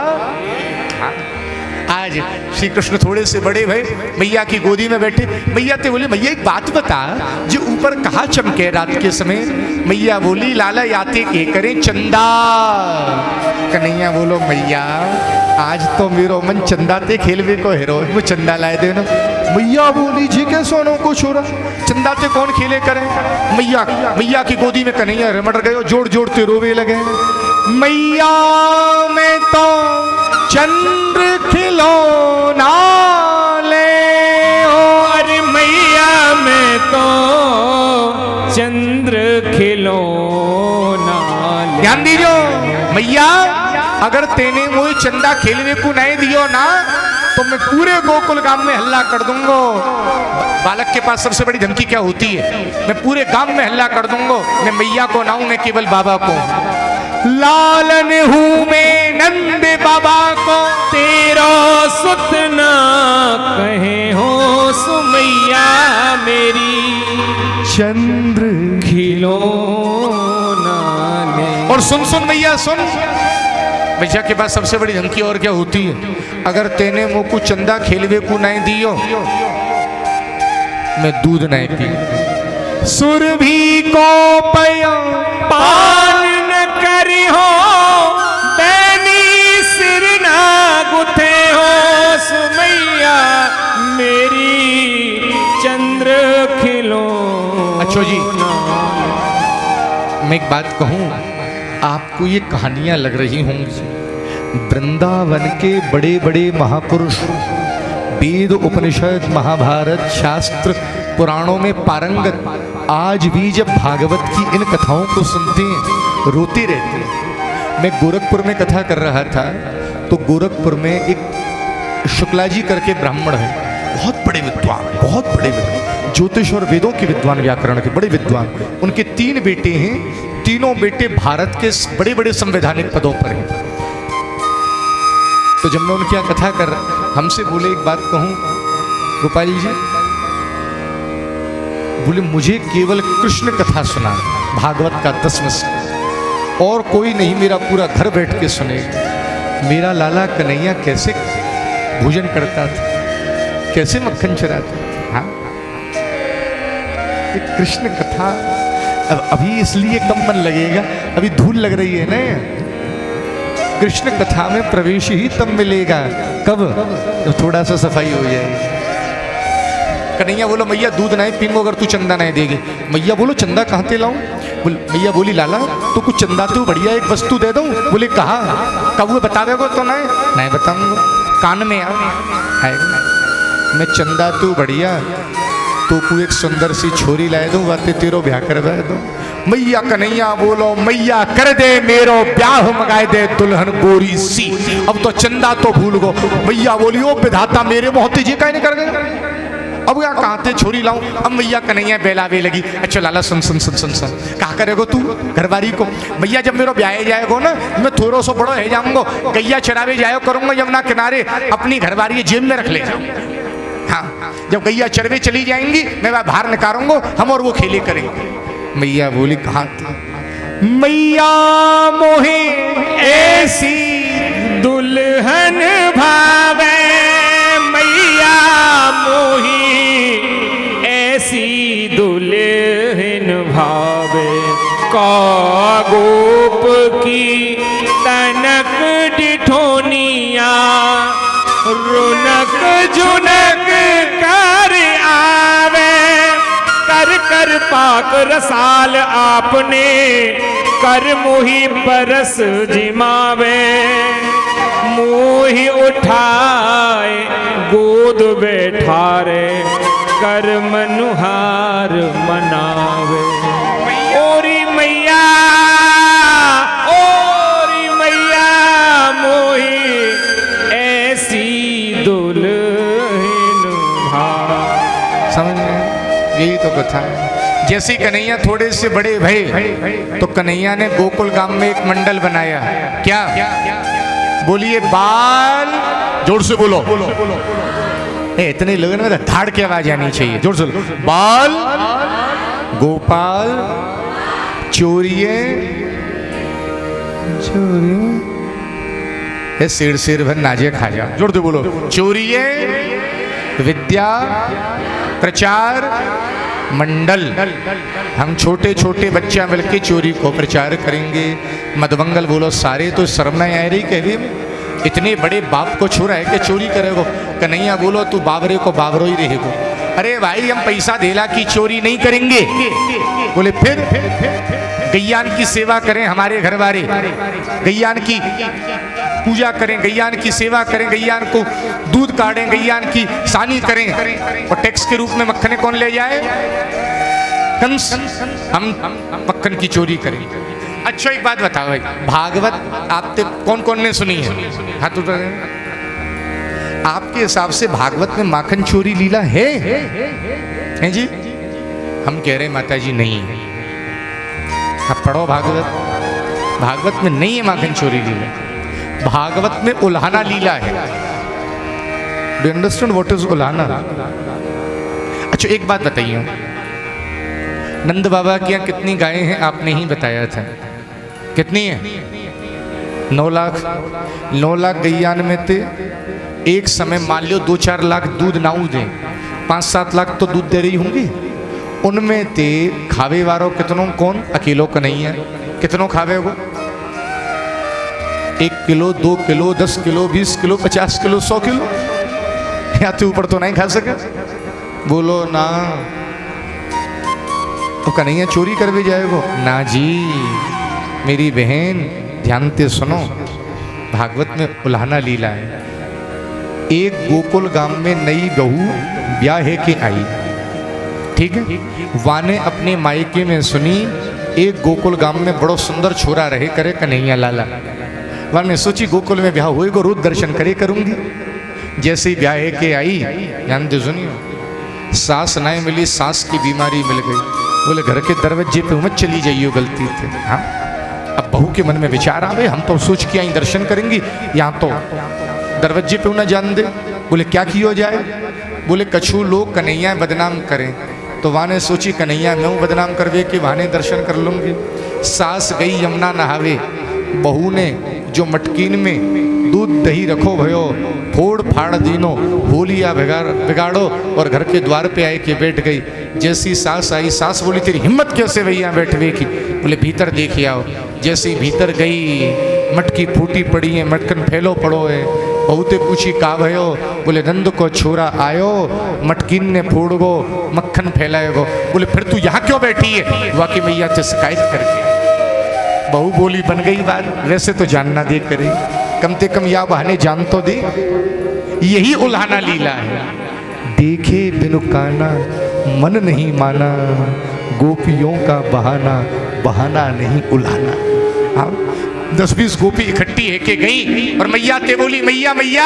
आज श्री कृष्ण थोड़े से बड़े भाई मैया की गोदी में बैठे। मैया ते बोले, मैया एक बात बता, जो ऊपर कहाँ चमके रात के समय? मैया बोली, लाला याते के करें चंदा। कन्हैया बोलो, मैया आज तो मेरो मन चंदा ते खेलवे को हेरो, वो चंदा लाए देना। मैया बोली, जी के सोनो को छोरा, चंदा ते कौन खेले करे? मैया की गोदी में कन्हैया रमड़ गए, जोड़ जोड़ते रोवे लगे। मैया में तो चंद्र खिलौना ले हो। अरे मैया में तो चंद्र खिलौना ले। ध्यान दीजियो, मैया अगर तेने मुझे चंदा खेलने को नहीं दियो ना, तो मैं पूरे गोकुल गांव में हल्ला कर दूंगा। बालक के पास सबसे बड़ी धमकी क्या होती है? मैं पूरे गांव में हल्ला कर दूंगा, मैं मैया को ना हूं, मैं केवल बाबा को। लालन हूं मैं नंद बाबा को, तेरो सुत ना कहे हो सुमैया मेरी, चंद्र खिलौना ले। और सुन सुन मैया सुन, मैया के पास सबसे बड़ी धमकी और क्या होती है? अगर तेने मुँह को चंदा खेलवे को नहीं दियो, मैं दूध नहीं पी। सुरभि को पयो पान न करी हो, बैनी सिर ना गुथे हो सुमैया मेरी, इंद्र खिलो। अच्छा जी, मैं एक बात कहूँ, आपको ये कहानियां लग रही होंगी, वृंदावन के बड़े बड़े महापुरुष वेद उपनिषद महाभारत शास्त्र पुराणों में पारंगत आज भी जब भागवत की इन कथाओं को सुनते हैं रोते रहते हैं। मैं गोरखपुर में कथा कर रहा था, तो गोरखपुर में एक शुक्ला जी करके ब्राह्मण है, बहुत बड़े विद्वान, बहुत बड़े विद्वान, ज्योतिष और वेदों के विद्वान, व्याकरण के बड़े विद्वान। उनके 3 बेटे हैं, तीनों बेटे भारत के बड़े बड़े संवैधानिक पदों पर हैं। तो जब मैं उनकी यहाँ कथा कर रहा, हमसे बोले एक बात कहूँ गोपाल जी, बोले मुझे केवल कृष्ण कथा सुना भागवत का 10 में और कोई नहीं, मेरा पूरा घर बैठ के सुनेगा। मेरा लाला कन्हैया कैसे भोजन करता था, कैसे मक्खन चराता था। हाँ, एक कृष्ण कथा अब अभी इसलिए कम मन लगेगा, अभी धूल लग रही है ना। कृष्ण कथा में प्रवेश ही तब मिलेगा, कब? जब थोड़ा सा सफाई हो जाएगी। कन्हैया बोलो मैया दूध नहीं पीऊंगा अगर तू चंदा नहीं देगी। मैया बोलो चंदा कहाँ से लाऊं? मैया बोली लाला तो कुछ चंदा तो बढ़िया एक वस्तु दे दो। बोले कहा? कब बता देगो तो नहीं बताऊंगा, कान में आएगा। मैं चंदा तू बढ़िया तो को एक सुंदर सी छोरी लाए दो, बातें तेरो ब्याह करवा दो। मैया कन्हैया बोलो मैया कर दे मेरो ब्याह मंगाए दे दुल्हन गोरी सी। अब तो चंदा तो भूल गो। मैया बोली ओ विधाता मेरे मोहते जी काहे नहीं कर गए, अब यहाँ कहाँ थे छोरी लाऊं। अब मैया कन्हैया बेलावे लगी। अच्छा लाला सुन सुन सुन सुन सुन, कहा करेगो तू घरवारी को? मैया जब मेरो ब्याह जाएगो ना, मैं थोड़ा सा बड़ो है जाऊंगा, गैया चरावे जाए करूंगा यमुना किनारे, अपनी घरवारी जेब में रख ले जाऊँ। हाँ, जब गैया चरवे चली जाएंगी मैं वह बाहर निकालूंगा, हम और वो खेले करेंगे। मैया बोली कहाँ था? मैया मोहे ऐसी दुल्हन भावे, मैया मोही ऐसी दुल्हन भावे। का गोप की तनक डिठोनिया, रुनक जुनक कर आवे। कर कर पाक रसाल आपने, कर मोही बरस जिमावे। मोही उठाए गोद बैठारे, कर मनुहार मनावे। ओरी मैया मोही ऐसी दुल्हन भावे। समझ में? यही तो कथा है। जैसे कन्हैया थोड़े से बड़े भये तो कन्हैया ने गोकुल गांव में एक मंडल बनाया। क्या? बोलिए बाल, जोर से बोलो। इतने लोगों में धाड़ की आवाज आनी चाहिए, जोर से बोलो। बाल गोपाल चोरिए सिर सिर भर नाजे खा जा, जोर से बोलो। चोरिए विद्या प्रचार मंडल। हम छोटे छोटे बच्चा मिलके चोरी को प्रचार करेंगे। मधुमंगल बोलो सारे तो शर्म नहीं आ रही कभी, इतने बड़े बाप को छोड़ा है कि चोरी करेगो। कन्हैया बोलो तू बाबरे को बाबरो ही रहेगो। अरे भाई हम पैसा देला की चोरी नहीं करेंगे। बोले फिर गैयान की सेवा करें, हमारे घर वाले गैयान की पूजा करें, गैयान की सेवा करें, गैयान को दूध काटें, गैयान की सानी करें, और टैक्स के रूप में मक्खन कौन ले जाए? कंस। हम मक्खन की चोरी करें। अच्छा एक बात बताओ भाई, भागवत आपने कौन कौन ने सुनी है? हाथ उठा। आपके हिसाब से भागवत में माखन चोरी लीला है जी? हम कह रहे माता जी नहीं है। आप पढ़ो भागवत, भागवत में नहीं है माखन चोरी लीला, भागवत में उल्हाना लीला है। Do you understand what is उल्हाना? अच्छा एक बात बताइए, नंद बाबा के यहाँ कितनी गायें हैं आपने ही बताया था, कितनी है? 9 लाख। 9 लाख गैयान में थे। एक समय मान लो 2-4 लाख दूध नाऊ दें, 5-7 लाख तो दूध दे रही होंगी। उनमें ते खावे वारो कितनों? कौन? अकेलो कन्हैया। कितनों खावे वो? 1 kilo 2 kilo 10 kilo 20 kilo 50 kilo 100 kilo, या तो ऊपर तो नहीं खा सके। बोलो ना। तो कन्हैया चोरी कर भी जाएगो ना जी। मेरी बहन ध्यान से सुनो, भागवत में उल्हाना लीला है। एक गोकुल गांव में नई बहू ब्याह के आई, ठीक है। वाने अपने मायके में सुनी एक गोकुल गांव में बड़ो सुंदर छोरा रहे करे कन्हैया लाला। वाने सोची गोकुल में ब्याह होएगो, रोज दर्शन करे करूंगी। जैसे ही ब्याह के आई, ध्यान दे सुनियो, सास नहीं मिली, सास की बीमारी मिल गई। बोले घर के दरवाजे पे मत चली जाइयो गलती से। हाँ, अब बहू के मन में विचार आवे, हम तो सोच के आई दर्शन करेंगी, यहाँ तो दरवाजे पे ना जान दे। बोले क्या किया जाए? बोले कछु लोग कन्हैया बदनाम करें। तो वाने सोची कन्हैया मैं बदनाम करवे कि वाने दर्शन कर लूंगी। सास गई यमुना नहावे, बहू ने जो मटकीन में दूध दही रखो भयो, फोड़ फाड़ दीनो, होलिया बिगाड़ो, और घर के द्वार पे आए के बैठ गई। जैसी सास आई, सास बोली तेरी हिम्मत कैसे भैया बैठवे की? बोले भीतर देख आओ। जैसी भीतर गई, मटकी फूटी पड़ी है, मटकन फैलो पड़ो है। बहुते पूछी का भयो? बोले नंद को छोरा आयो, मटकीन ने फोड़ गो, मक्खन फैलाए गो। बोले फिर तू यहाँ क्यों बैठी है? वाकई मैया से शिकायत करके। बहू बोली बन गई बात, वैसे तो जानना दे करे, कम से कम या बहाने जान तो दे। यही उल्हाना लीला है। देखे बिनु काना मन नहीं माना, गोपियों का बहाना बहाना नहीं उल्हाना। हाँ, 10-20 गोपी इकट्ठी है के गई और मैया ते बोली मैया मैया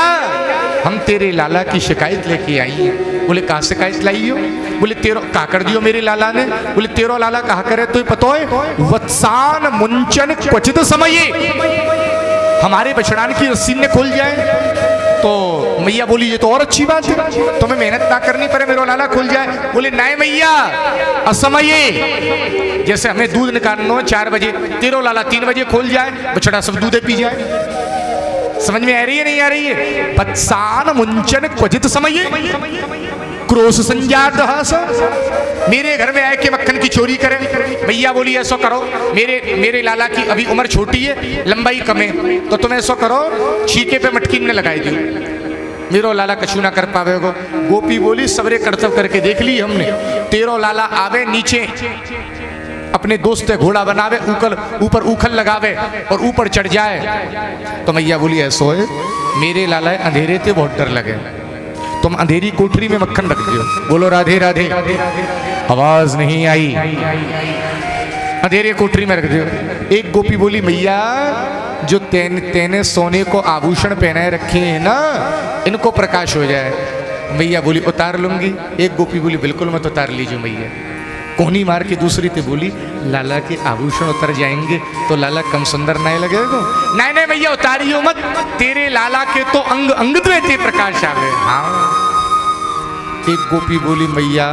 हम तेरे लाला की शिकायत लेके आई हैं। बोले कहाँ शिकायत लाई हो? बोले तेरो कहा कर दियो मेरे लाला ने। बोले तेरो लाला कहा करे तो पतो है? वत्सान मुंचन क्वचित समय, हमारे बछड़ान की रस्सी ने खोल जाए। तो मैया बोली ये तो और अच्छी बात है, तुम्हें मेहनत ना करनी पड़े, मेरा लाला खुल जाए। बोले नहीं मैया, असमय, जैसे हमें दूध निकालना हो 4 बजे, तेरो लाला 3 बजे खोल जाए, बछड़ा सब दूधे पी जाए। समझ में आ रही है नहीं आ रही है? पत्सान मुंचन क्वचित समय, क्रोश संजात हस। मेरे घर में आए के मक्खन की चोरी करें। भैया बोली ऐसा करो, मेरे लाला की अभी उम्र छोटी है, लंबाई कम है, तो तुम ऐसा करो छीके पे मटकीन ने लगाई दी, मेरो लाला कछु ना कर पावेगो। गोपी बोली सबरे कर्तव्य करके देख ली हमने। तेरो लाला आवे नीचे अपने दोस्त घोड़ा बनावे, ऊपर उखल लगावे और ऊपर चढ़ जाए। तो मैया बोली ऐसो है, मेरे लाला अंधेरे थे बहुत डर लगे, तुम अंधेरी कोठरी में मक्खन रख दियो। बोलो राधे राधे। आवाज नहीं आई। अंधेरे कोठरी में रख दियो। एक गोपी बोली मैया जो तेने सोने को आभूषण पहनाए रखे हैं ना, इनको प्रकाश हो जाए। मैया बोली उतार लूंगी। एक गोपी बोली बिल्कुल मत उतार लीजिए मैया। कोहनी मार के दूसरी ते बोली लाला के आभूषण उतर जाएंगे तो लाला कम सुंदर नहीं लगेगा। नहीं नहीं भैया उतारियो मत, तेरे लाला के तो अंग अंग द्वैते प्रकाश आवे। हाँ। एक गोपी बोली मैया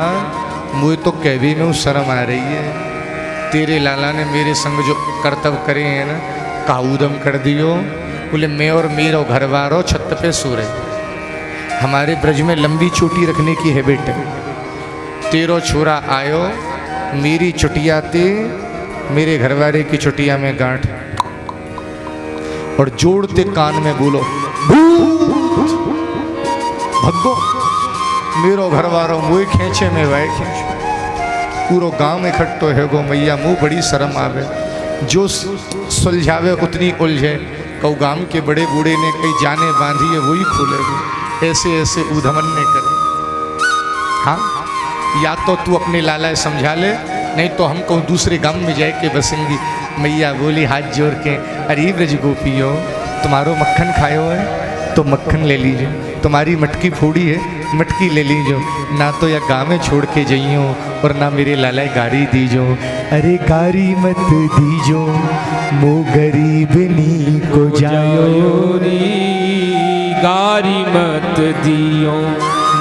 मुझे तो कहवे में शर्म आ रही है, तेरे लाला ने मेरे संग जो कर्तव्य करे हैं ना, काऊदम कर दियो। बोले मैं और मेरा घर वारो छत पे सो रहे, हमारे ब्रज में लंबी चोटी रखने की हैबिट है। तेरो छोरा आयो, मेरी चुटिया ते मेरे घरवाले की चुटिया में गांठ, और जोड़ते कान में बोलो भूत भगो। मेरो घरवारो मुँह खींचे में वह खींचे, पूरो गांव इकट्ठो है गो। मैया मुँह बड़ी शर्म आवे, जो सुलझावे उतनी उलझे। कौ गांव के बड़े बूढ़े ने कई जाने बांधी है वही खोलेगी, ऐसे ऐसे उधमन ने करे। हाँ, या तो तू अपने लाला समझा ले, नहीं तो हम कहूँ दूसरे गांव में जाए के बसेंगी। मैया बोली हाथ जोड़ के अरे ब्रज गोपियो तुम्हारो मक्खन खायो है तो मक्खन ले लीजिए, तुम्हारी मटकी फोड़ी है मटकी ले लीजो, ना तो या गाँव में छोड़ के जाइयो और ना मेरे लाला गाड़ी दीजो। अरे गाड़ी मत दीजो मो गरीबनी को जायो री, गारी मत दियो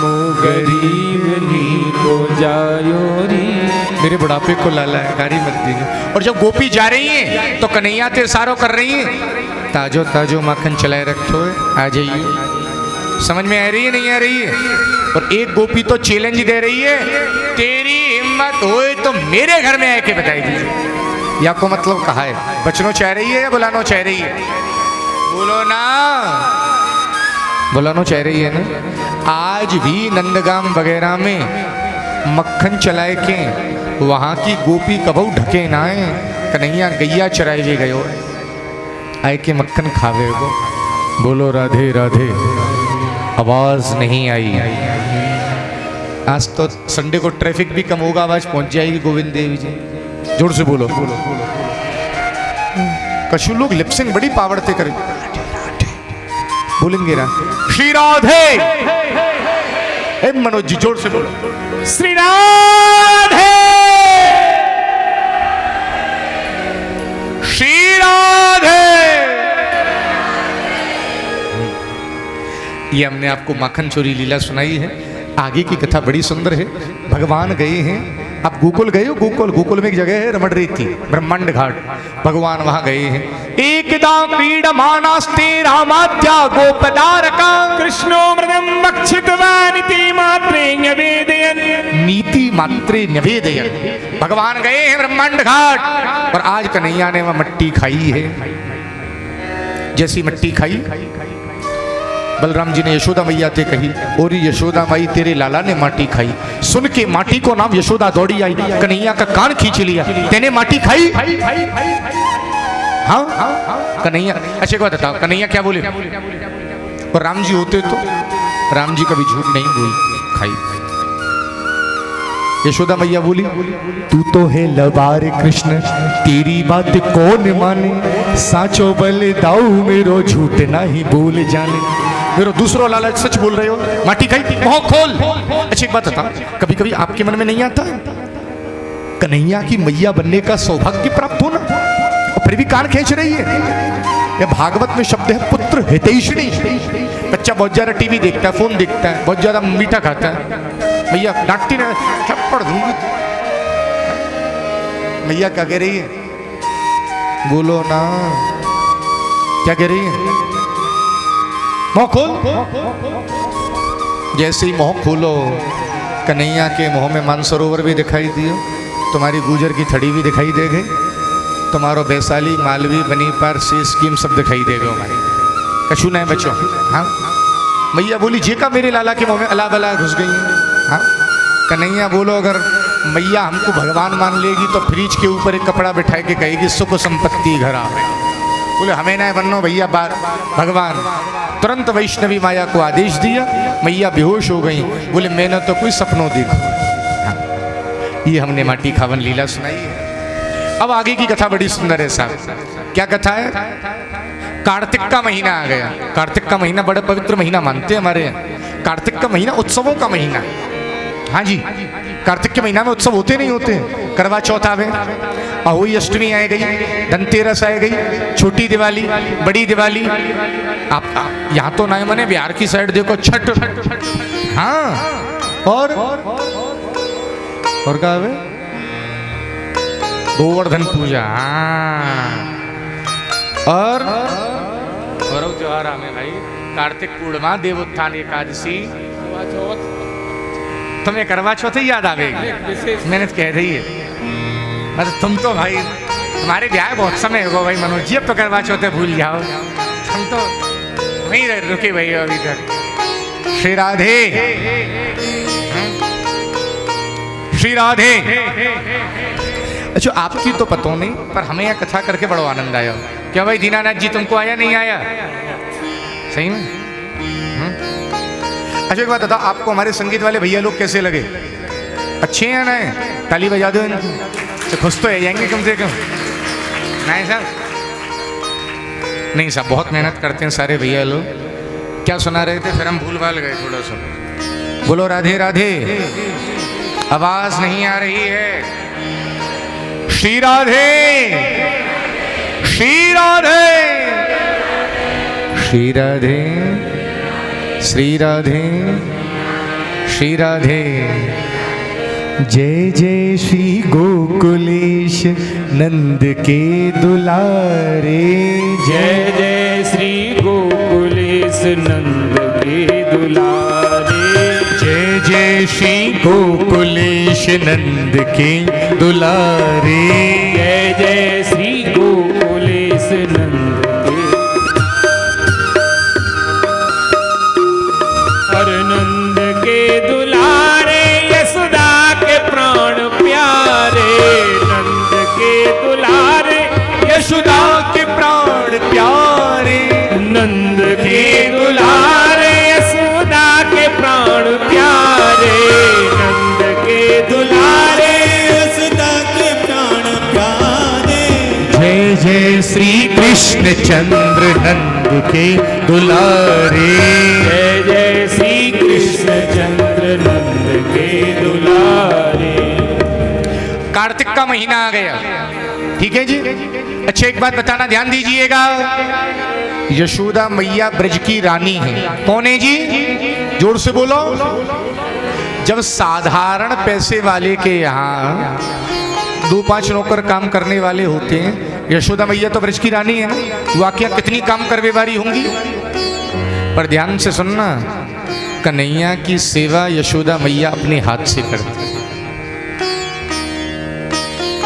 मो गरीबनी को जायो री। मेरे बुढ़ापे को लाला है, गाड़ी मत दीजिए। और जब गोपी जा रही है तो कन्हैया ते इशारों कर रही है, ताजो ताजो माखन चलाए रखो है, आ जाइए। समझ में आ रही है नहीं आ रही है? और एक गोपी तो चैलेंज दे रही है, तेरी हिम्मत होए तो मेरे घर में आके बताई दीजिए। या को मतलब कहा है, बचनो चाह रही है या बुलानो चाह रही है? बोलो ना। बोलानो चाह रही है ना। आज भी नंदगाम वगैरह में मक्खन चलाए के वहाँ की गोपी कबू ढके ना है, कन्हैया गैया चराए भी गयो आए के मक्खन खावे को। बोलो राधे राधे। आवाज नहीं आई। आज तो संडे को ट्रैफिक भी कम होगा, आवाज पहुंच जाएगी गोविंद देवी जी। जोर से बोलो। कछु लोग लिपसिंग बड़ी पावर से करे बोलेंगे ना श्री राधे। मनोज जी जोर से बोलो श्री राधे। श्री राधे। ये हमने आपको माखन चोरी लीला सुनाई है। आगे की कथा बड़ी सुंदर है। भगवान गए हैं, आप गोकुल गए हो? गोकुल में एक जगह है रमण रेती, ब्रह्मांड घाट। भगवान वहां गए हैं। एकदा क्रीडमानास्ते रामाद्या गोपदारका कृष्णो मृदं भक्षित्वा नीति मात्रे न्यवेदयन्। नीति मात्रे न्यवेदयन्। भगवान गए हैं ब्रह्मांड घाट और आज कन्हैया ने वह मट्टी खाई है। जैसी मट्टी खाई, बलराम जी ने यशोदा मैया से कही, और यशोदा माई तेरे लाला ने माटी खाई। सुन के माटी को नाम यशोदा दौड़ी आई, कन्हैया का कान खींच लिया, तेने माटी खाई? हाँ कन्हैया। अच्छा एक बात बताओ, कन्हैया क्या बोले? और राम जी होते तो राम जी कभी झूठ नहीं बोल खाई। यशोदा मैया बोली, तू तो है लबार कृष्ण, तेरी बात कौन माने, साचो बल दाऊ मेरो झूठ नहीं बोल जाने। मेरो दूसरो लाला सच बोल रहे हो, माटी खाई, मुंह खोल। अच्छा एक बात बता, कभी कभी आपके मन में नहीं आता कन्हैया की मैया बनने का सौभाग्य प्राप्त होना, और फिर भी कान खींच रही है? ये भागवत में शब्द है पुत्र हितैषिणी। बच्चा बहुत ज्यादा टीवी देखता है, फोन देखता है, बहुत ज्यादा मीठा खाता है, मैया डांटती ना, थप्पड़ दूंगी। मैया क्या कह रही है? बोलो ना, क्या कह रही है? मुंह खोल। जैसे ही मुंह खोलो, कन्हैया के मुंह में मानसरोवर भी दिखाई दियो, तुम्हारी गुजर की थड़ी भी दिखाई दे गई, तुम्हारो वैशाली मालवी बनीपार से स्कीम सब दिखाई देगा हमारी। कछु नहीं बच्चों। हाँ मैया बोली, जेका मेरे लाला के मुंह में अला बला घुस गई है। हाँ कन्हैया बोलो, अगर मैया हमको भगवान मान लेगी तो फ्रिज के ऊपर एक कपड़ा बिठा के कहेगी सुख संपत्ति घर आवे। बोले हमें ना बनो भैया बार भगवान। तुरंत वैष्णवी माया को आदेश दिया, मैया बेहोश हो गई। बोले मैंने तो कोई सपनों देखा। हाँ, ये हमने माटी खावन लीला सुनाई है। अब आगे की कथा बड़ी सुंदर है साहब। क्या कथा है? कार्तिक का महीना आ गया। कार्तिक का महीना बड़ा पवित्र महीना मानते हैं हमारे यहाँ। कार्तिक का महीना उत्सवों का महीना। हाँ जी, कार्तिक के महीना में उत्सव होते नहीं होते। करवा चौथ आ गए, अहोई अष्टमी आ गई, धनतेरस आ गई, छोटी दिवाली, बड़ी दिवाली। आप यहाँ तो ना मने, बिहार की साइड देखो छठ। हाँ और क्या है? गोवर्धन पूजा। हाँ और त्योहार में भाई कार्तिक पूर्णिमा, देवोत्थान एकादशी, तुम्हें करवा चौथ ही याद आवेगी। मैंने कह रही है, अरे तुम तो भाई तुम्हारे ब्याह बहुत समय होगा भाई मनोज जी, अब तो करवा चौथ भूल जाओ। तुम तो नहीं रुके भाई अभी तक। श्री राधे, श्री राधे। अच्छा आपकी तो पता नहीं, पर हमें यह कथा करके बड़ा आनंद आया। क्या भाई दीनानाथ जी तुमको आया नहीं आया? सही में? अच्छा एक बात बता, आपको हमारे संगीत वाले भैया लोग कैसे लगे? अच्छे हैं ना? ताली बजा दो इनको, खुश तो है जाएंगे कम से कम। नहीं साहब, नहीं साहब, बहुत मेहनत करते हैं सारे भैया लोग। क्या सुना रहे थे? फिर हम भूल भाल गए थोड़ा सा। बोलो राधे राधे। आवाज नहीं आ रही है। श्री राधे, श्री राधे, श्री राधे, श्री राधे, श्री राधे। जय जय श्री गोकुलेश नंद के दुलारे, जय जय श्री गोकुलेश नंद के दुलारे। जय जय श्री गोकुलेश नंद के दुलारे। जय जय श्री गोकुलेश नंद के। जय श्री कृष्ण चंद्र नंद के दुलारे। जय जय श्री कृष्ण चंद्र नंद के दुलारे। कार्तिक का महीना आ गया, ठीक है जी। अच्छा एक बात बताना, ध्यान दीजिएगा। यशोदा मैया ब्रज की रानी है। कौन है जी? जोर से बोलो। जब साधारण पैसे वाले के यहाँ 2-5 नौकर काम करने वाले होते हैं, यशोदा मैया तो ब्रज की रानी है ना, वाकया कितनी काम करने वाली होंगी। पर ध्यान से सुनना, कन्हैया की सेवा यशोदा मैया अपने हाथ से करती।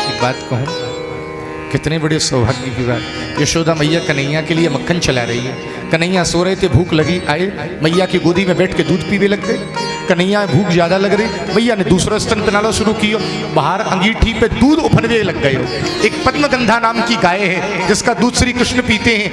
एक बात कहूं, कितने बड़े सौभाग्य की बात। यशोदा मैया कन्हैया के लिए मक्खन चला रही है। कन्हैया सो रहे थे, भूख लगी, आए मैया की गोदी में बैठ के दूध पीने लग गए। कन्हैया भूख ज्यादा लग रही, मैया ने दूसरा स्तन पिलाना शुरू किया। बाहर अंगीठी पे दूध उफनने लग गए। एक पद्मगंधा नाम की गाय है जिसका दूध श्री कृष्ण पीते हैं।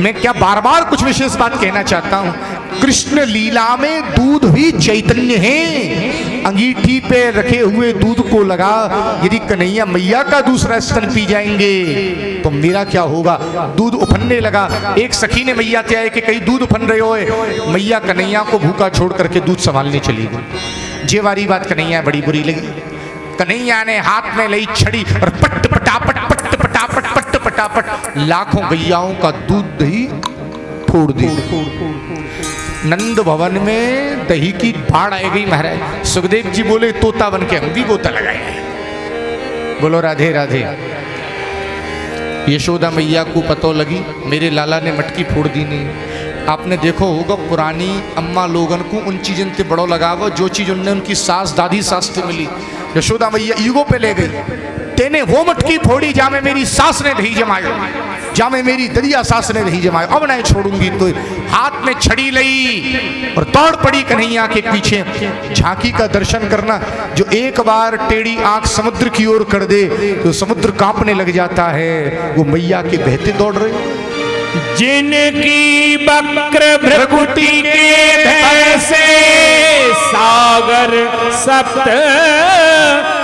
मैं क्या बार बार कुछ विशेष बात कहना चाहता हूँ, कृष्ण लीला में दूध भी चैतन्य है। अंगीठी पे रखे हुए दूध को लगा, यदि कन्हैया मैया का दूसरा स्तन पी जाएंगे तो मेरा क्या होगा। दूध उफनने लगा। एक सखी ने मैया से आए कि कहीं दूध उफन रहे हो। मैया कन्हैया को भूखा छोड़ करके दूध संभालने चली गई। जे वाली बात कन्हैया बड़ी बुरी लगी। कन्हैया ने हाथ में ली छड़ी और पट पटापट पट पटापट पट पटापट लाखों गैयाओं का दूध दही फोड़ दी। नंद भवन में दही की बाढ़ आ गई महाराज। सुखदेव जी बोले तोता बन के हम भी गोता लगाए। बोलो राधे राधे। यशोदा मैया को पतो लगी मेरे लाला ने मटकी फोड़ दी नहीं। आपने देखो होगा पुरानी अम्मा लोगन को उन चीजन से बड़ो लगाव जो चीज उनने उनकी सास दादी सास से मिली। यशोदा मैया ईगो पे ले गई। तेने वो मटकी फोड़ी जामे मेरी सास ने दही जमायो, जामे मेरी दरिया सास ने दही जमायो, अब नहीं छोड़ूंगी। तो हाथ में छड़ी लई और दौड़ पड़ी कन्हैया के पीछे। झांकी का दर्शन करना, जो एक बार टेढ़ी आंख समुद्र की ओर कर दे तो समुद्र कांपने लग जाता है, वो मैया के बहते दौड़ रहे। जिनकी वक्र भ्रकुटी के भय से सागर सप्त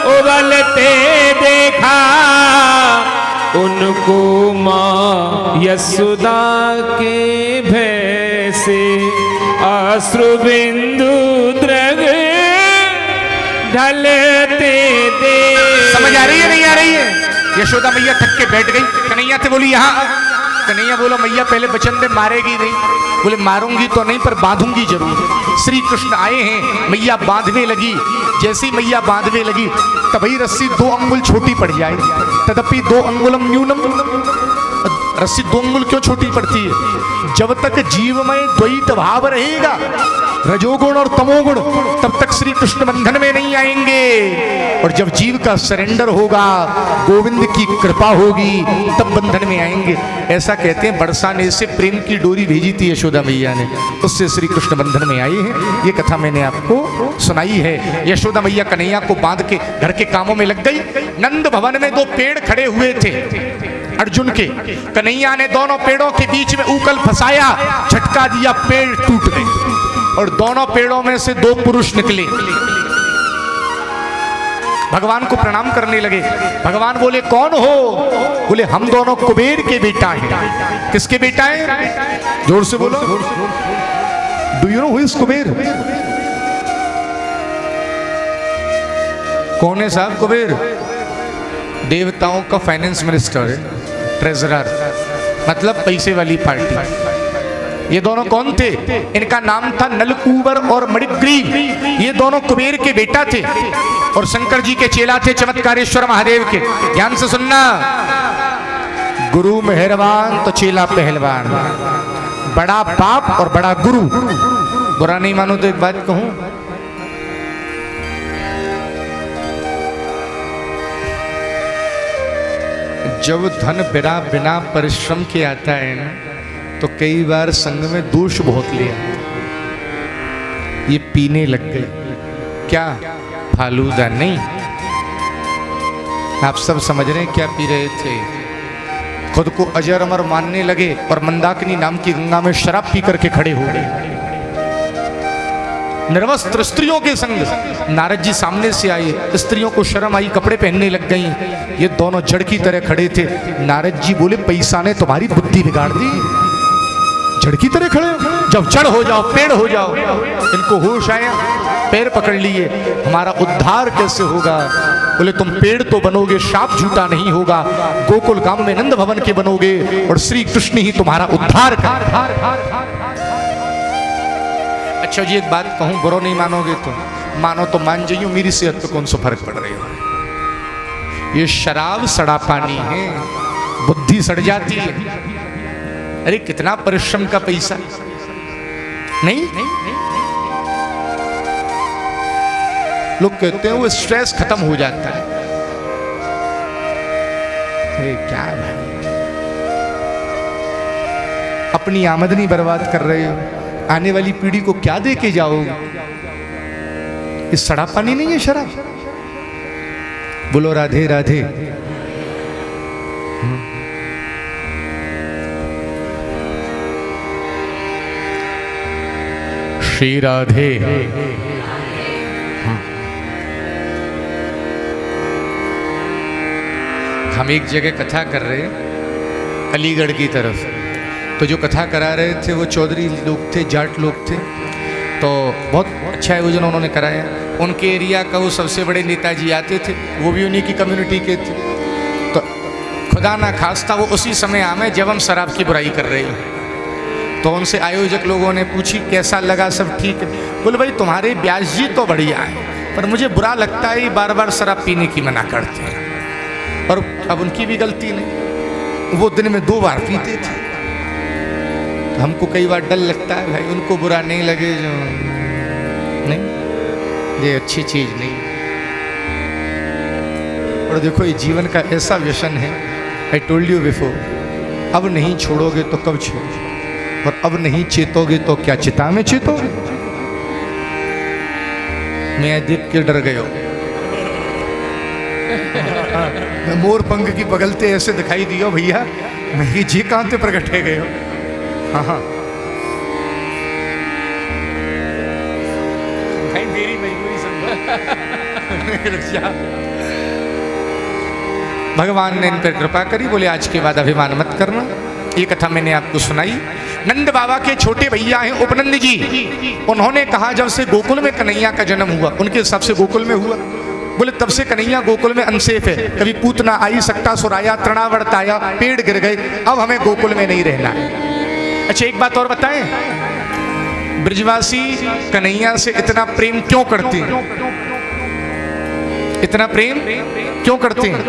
उबलते देखा, उनको माँ यशोदा के भय से अश्रु बिंदु द्रग ढलते दे। समझ आ रही है नहीं आ रही है? यशोदा मैया थक के बैठ गई। कन्हैया से बोली यहाँ। कन्हैया बोला मैया पहले वचन दे मारेगी नहीं। बोले मारूंगी तो नहीं पर बांधूंगी जरूर। श्री कृष्ण आए हैं, मैया बांधने लगी। जैसी मैया बांधने लगी तभी रस्सी 2 अंगुल छोटी पड़ जाए। तदपि 2 अंगुलम न्यूनम। रस्सी 2 अंगुल क्यों छोटी पड़ती है? जब तक जीव में द्वैत भाव रहेगा, रजोगुण और तमोगुण, तब तक श्री कृष्ण बंधन में नहीं आएंगे। और जब जीव का सरेंडर होगा, गोविंद की कृपा होगी, तब बंधन में आएंगे। ऐसा कहते हैं बरसाने से प्रेम की डोरी भेजी थी यशोदा मैया ने, उससे श्री कृष्ण बंधन में आए हैं। ये कथा मैंने आपको सुनाई है। यशोदा मैया कन्हैया को बांध के घर के कामों में लग गई। नंद भवन में 2 पेड़ खड़े हुए थे अर्जुन के। कन्हैया ने दोनों पेड़ों के बीच में ऊकल फंसाया, झटका दिया, पेड़ टूट गए और दोनों पेड़ों में से 2 पुरुष निकले। भगवान को प्रणाम करने लगे। भगवान बोले कौन हो? बोले हम दोनों कुबेर के बेटा हैं। किसके बेटा हैं? जोर से बोलो। Do you know who is Kuber? कौन है साहब कुबेर? देवताओं का फाइनेंस मिनिस्टर है, ट्रेजरर, मतलब पैसे वाली पार्टी। ये दोनों कौन थे? इनका नाम था नलकूबर और मणिग्रीव। ये दोनों कुबेर के बेटा थे और शंकर जी के चेला थे, चमत्कारेश्वर महादेव के। ध्यान से सुनना, गुरु मेहरबान तो चेला पहलवान, बड़ा बाप और बड़ा गुरु। बुरा नहीं मानो तो एक बात कहूं, जब धन बिना परिश्रम के आता है ना, तो कई बार संग में दोष बहुत लिया। ये पीने लग गए। क्या? फालूदा नहीं। आप सब समझ रहे हैं क्या पी रहे थे? खुद को अजर अमर मानने लगे और मंदाकिनी नाम की गंगा में शराब पी करके खड़े हो गए। निर्वस्त्र स्त्रियों के संग। नारद जी सामने से आए, स्त्रियों को शर्म आई, कपड़े पहनने लग गई। ये दोनों जड़ की तरह खड़े थे। नारद जी बोले, पैसा ने तुम्हारी बुद्धि बिगाड़ दी, जड़ की तरह खड़े हो, जब जड़ हो जाओ, पेड़ हो जाओ। इनको होश आया, पैर पकड़ लिए, हमारा उद्धार कैसे होगा? बोले, तुम पेड़ तो बनोगे, शाप झूठा नहीं होगा, गोकुल गांव में नंद भवन के बनोगे और श्री कृष्ण ही तुम्हारा उद्धार कर। अच्छा जी, एक बात कहूं, बुरा नहीं मानोगे तो मानो तो मान जाइयो, मेरी सेहत पे कौन सा फर्क पड़ रही हो? ये शराब सड़ा पानी है, बुद्धि सड़ जाती है। अरे कितना परिश्रम का पैसा नहीं? लोग कहते हैं वो स्ट्रेस खत्म हो जाता है। अरे क्या भाई, अपनी आमदनी बर्बाद कर रहे हो, आने वाली पीढ़ी को क्या दे के जाओगे? ये सड़ा पानी नहीं है शराब। बोलो राधे राधे। श्री राधे। हम एक जगह कथा कर रहे हैं अलीगढ़ की तरफ, तो जो कथा करा रहे थे वो चौधरी लोग थे, जाट लोग थे। तो बहुत अच्छा आयोजन उन्होंने कराया। उनके एरिया का वो सबसे बड़े नेताजी आते थे, वो भी उन्हीं की कम्युनिटी के थे। तो खुदा ना खास्ता वो उसी समय आमे जब हम शराब की बुराई कर रहे हैं। तो उनसे आयोजक लोगों ने पूछी, कैसा लगा, सब ठीक है? बोले, भाई तुम्हारे ब्यास जी तो बढ़िया है, पर मुझे बुरा लगता है बार बार शराब पीने की मना करते हैं। और अब उनकी भी गलती नहीं, वो दिन में 2 बार पीते थे। हमको कई बार डर लगता है भाई, उनको बुरा नहीं लगे जो नहीं, ये अच्छी चीज नहीं। और देखो, ये जीवन का ऐसा व्यसन है, आई टोल्ड यू बिफोर, अब नहीं छोड़ोगे तो कब छोड़ोगे, और अब नहीं चेतोगे तो क्या चिता में चेतोगे? मैं देख के डर गया, मैं मोर पंख की बगलते ऐसे दिखाई दिया भैया, मैं ये जी कहां से प्रकट है गए हो? हाँ हाँ भाई, मेरी मजबूरी समझो। भगवान ने इन पर कृपा करी, बोले आज के बाद अभिमान मत करना। ये कथा मैंने आपको सुनाई। नंद बाबा के छोटे भैया हैं उपनंद जी, उन्होंने कहा जब से गोकुल में कन्हैया का जन्म हुआ, उनके हिसाब से गोकुल में हुआ, बोले तब से कन्हैया गोकुल में अनसेफ है। कभी पूत ना आई, सकता सुराया, तृणावर्त आया, पेड़ गिर गए, अब हमें गोकुल में नहीं रहना है। अच्छा, एक बात और बताएं, ब्रजवासी कन्हैया से इतना प्रेम क्यों करते हैं? इतना प्रेम क्यों करते हैं?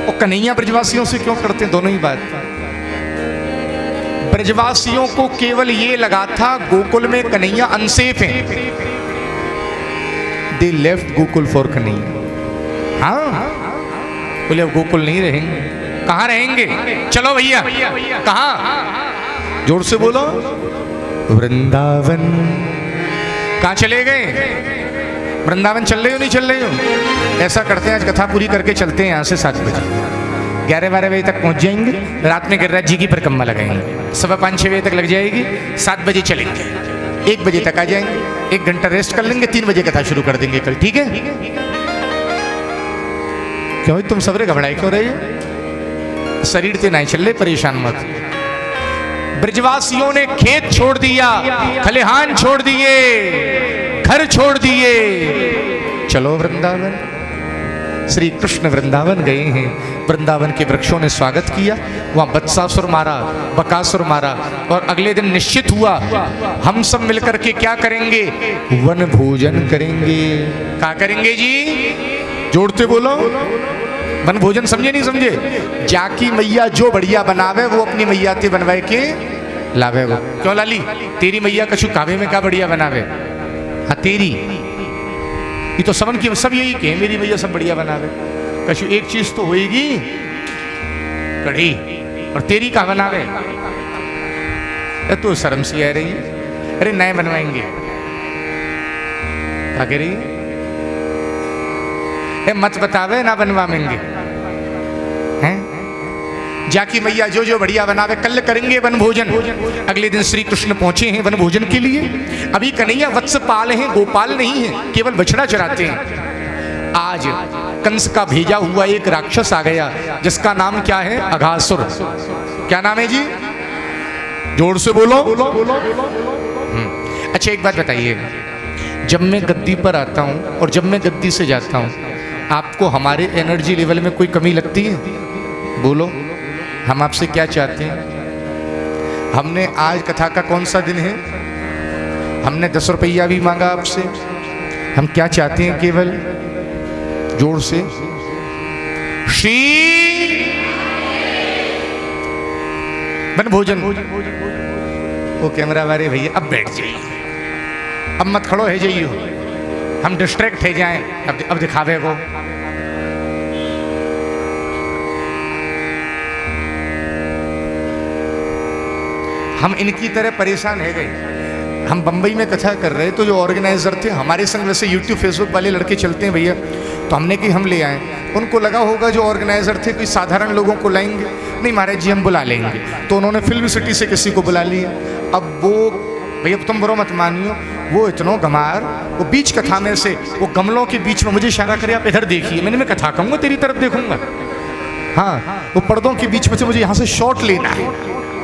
और कन्हैया ब्रजवासियों से क्यों करते हैं? दोनों ही बात। ब्रजवासियों को केवल ये लगा था गोकुल में कन्हैया अनसेफ है, they left Gokul for Kanhaiya. हाँ, बोले अब गोकुल नहीं रहेंगे, कहाँ रहेंगे? चलो भैया, कहाँ? जोर से बोलो, वृंदावन। कहाँ चले गए? वृंदावन चल रहे हो, नहीं चल रहे हो? ऐसा करते हैं, आज कथा पूरी करके चलते हैं यहाँ से 7 बजे, 11-12 बजे तक पहुँच जाएंगे। रात में गिरिराज जी की परिक्रमा लगाएंगे, 5:15-6 बजे तक लग जाएगी, 7 बजे चलेंगे, 1 बजे तक आ जाएंगे, 1 घंटा रेस्ट कर लेंगे, 3 बजे कथा शुरू कर देंगे कल, ठीक है? क्यों तुम सबरे घबराए क्यों रहे हो? शरीर से नहीं चल रहे, परेशान मत। ब्रजवासियों ने खेत छोड़ दिया, खलिहान छोड़ दिए, घर छोड़ दिए, चलो वृंदावन। श्री कृष्ण वृंदावन गए हैं, वृंदावन के वृक्षों ने स्वागत किया, वहां बत्सासुर मारा, बकासुर मारा, और अगले दिन निश्चित हुआ हम सब मिलकर के क्या करेंगे? वन भोजन करेंगे। क्या करेंगे जी? जोड़ते बोलो, वन भोजन। समझे नहीं समझे? जाकी मैया जो बढ़िया बनावे वो अपनी मैया ते बनवाए के लावे। वो क्यों लाली? तेरी मैया कछु कावे में का बढ़िया बनावे? हाँ तेरी, ये तो सबन की सब यही कहे मेरी मैया सब बढ़िया बनावे, कछु एक चीज तो होएगी कढ़ी, और तेरी का बनावे? तो शर्म सी आ रही है। अरे नए बनवाएंगे, क्या कह रही है? मत बतावे ना बनवाएंगे हैं? जाकी मैया जो जो बढ़िया बनावे, कल करेंगे वन भोजन। अगले दिन श्री कृष्ण पहुंचे हैं वन भोजन के लिए। अभी कन्हैया वत्सपाल हैं, गोपाल नहीं है, केवल बछड़ा चराते हैं। आज कंस का भेजा हुआ एक राक्षस आ गया जिसका नाम क्या है? अघासुर। क्या नाम है जी? जोर से बोलो। अच्छा एक बात बताइएगा, जब मैं गद्दी पर आता हूं और जब मैं गद्दी से जाता हूं, आपको हमारे एनर्जी लेवल में कोई कमी लगती है? बोलो, हम आपसे क्या चाहते हैं? हमने आज कथा का कौन सा दिन है? हमने 10 रुपया भी मांगा आपसे। हम क्या चाहते हैं? केवल जोर से श्री वन भोजन। वो कैमरा वाले भैया अब बैठ जाइए, अब मत खड़ो है जाइए, हम डिस्ट्रैक्ट है जाएं। अब दिखावे को हम इनकी तरह परेशान है गए। हम बंबई में कथा कर रहे तो जो ऑर्गेनाइजर थे हमारे संग, वैसे यूट्यूब फेसबुक वाले लड़के चलते हैं भैया, तो हमने कि हम ले आए। उनको लगा होगा जो ऑर्गेनाइजर थे कोई साधारण लोगों को लाएंगे, नहीं महाराज जी हम बुला लेंगे। तो उन्होंने फिल्म सिटी से किसी को बुला लिया। अब वो भैया तुम बुरा मत मानियो, वो इतना गमार, वो बीच कथा में से वो गमलों के बीच में मुझे इशारा करे आप इधर देखिए। मैंने मैं कथा कहूँगा तेरी तरफ देखूंगा। हाँ, वो पर्दों के बीच में से मुझे यहाँ से शॉट लेना है।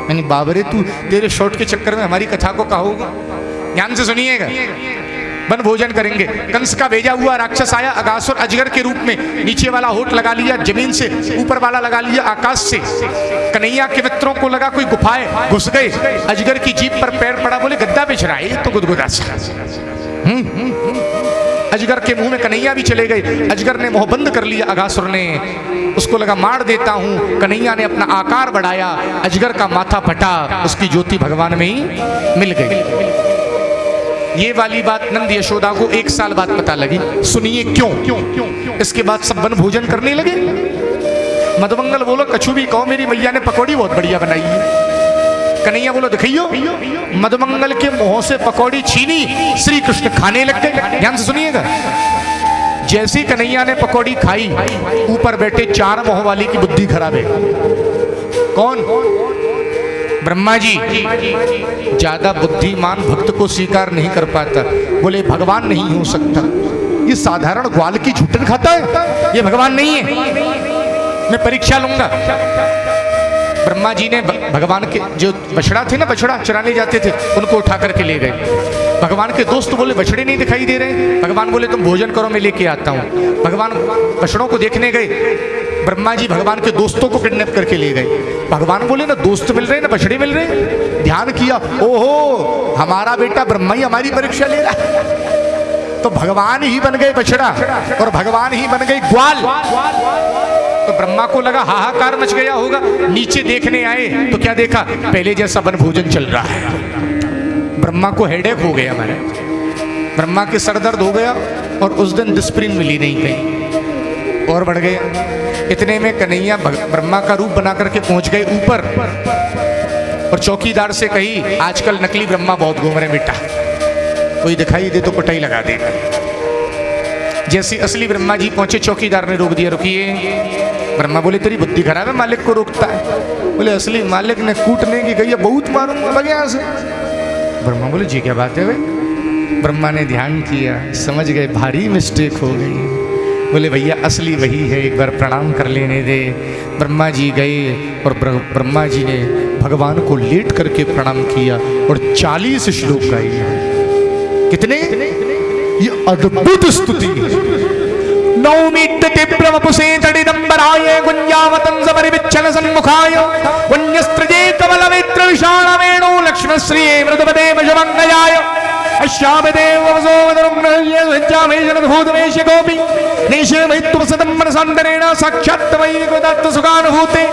मैंने बाबरे तू तेरे शॉट के चक्कर में हमारी कथा को कहोगा। ध्यान से सुनिएगा, वन भोजन करेंगे। कंस का भेजा हुआ राक्षस आया, अघासुर अजगर के रूप में। नीचे वाला होठ लगा लिया जमीन से, ऊपर वाला लगा लिया आकाश से। कन्हैया के मित्रों को लगा कोई गुफाएं, घुस गए। अजगर की जीभ पर पैर पड़ा, बोले गद्दा बिछ रहा है तो गुदगुदा सा। अजगर के मुंह में कन्हैया भी चले गए। अजगर ने मुंह बंद कर लिया अघासुर ने। उसको लगा मार देता हूं। कन्हैया ने अपना आकार बढ़ाया, अजगर का माथा फटा, उसकी ज्योति भगवान में ही मिल गई। ये वाली बात नंद यशोदा को 1 साल बाद पता लगी। सुनिए क्यों। इसके बाद सब वन भोजन करने लगे। मधुमंगल बोलो कछु भी कहो, मेरी मैया ने पकौड़ी बहुत बढ़िया बनाई है। कन्हैया बोलो दिखाइयो। मधुमंगल के मुंह से पकौड़ी छीनी, श्री कृष्ण खाने लग गए। ध्यान से सुनिएगा, जैसी कन्हैया ने पकौड़ी खाई, ऊपर बैठे 4 मोह वाली की बुद्धि खराब है। कौन? ब्रह्मा जी। ज्यादा बुद्धिमान भक्त को स्वीकार नहीं कर पाता, बोले भगवान नहीं हो सकता, ये साधारण ग्वाल की झूठन खाता है, ये भगवान नहीं है, मैं परीक्षा लूंगा। ब्रह्मा जी ने भगवान के जो बछड़ा थे ना, बछड़ा चराने जाते थे, उनको उठा करके ले गए। भगवान के दोस्त बोले बछड़े नहीं दिखाई दे रहे। भगवान बोले तुम भोजन करो, मैं लेके आता हूँ। भगवान बछड़ों को देखने गए। ब्रह्मा जी भगवान के दोस्तों को किडनैप करके ले गए। भगवान बोले ना दोस्त मिल रहे ना बछड़े मिल रहे। ध्यान किया, ओहो हमारा बेटा ब्रह्मा ही हमारी परीक्षा ले रहा है। तो भगवान ही बन गए बछड़ा और भगवान ही बन गई ग्वाल। तो ब्रह्मा को लगा हाहाकार मच गया होगा। नीचे देखने आए तो क्या देखा, पहले जैसा वन भोजन चल रहा है। ब्रह्मा को हेडेक हो गया, हमारे ब्रह्मा के सर दर्द हो गया और उस दिन डिस्प्रिन मिली नहीं गई और बढ़ गया। इतने में कन्हैया ब्रह्मा का रूप बना करके पहुंच गए ऊपर और चौकीदार से कही आजकल नकली ब्रह्मा बहुत घूम रहे बेटा, कोई दिखाई दे तो कुटाई लगा देगा। जैसे असली ब्रह्मा जी पहुंचे, चौकीदार ने रोक दिया, रुकिए। ब्रह्मा बोले तेरी बुद्धि खराब है, मालिक को रोकता है। बोले असली मालिक ने कूटने की गई है, बहुत मारूंगा लगे यहाँ से। ब्रह्मा बोले जी क्या बात है भाई। ब्रह्मा ने ध्यान किया, समझ गए भारी मिस्टेक हो गई। बोले भैया असली वही है, एक बार प्रणाम कर लेने दे। ब्रह्मा जी गए और ब्रह्मा जी ने भगवान को लेट करके प्रणाम किया और 40 श्लोक गाए। कितने? ये अद्भुत स्तुति नौमीट्य ब्रह्मपुसे तडिदंबराय गुंजावतं समरिविच्छन सन्मुखाय वन्यस्त्रजे कमलमित्र विशालवेणु लक्ष्मणश्री मृदपदे वशमङ्गयाय अश्यामदेव वसोवदरुग्नहय सज्जामेशनभूतमेश गोपी निशमहित्वसदं मनसान्तरेण साक्षात् तमयि कृतात् सुखानुभूते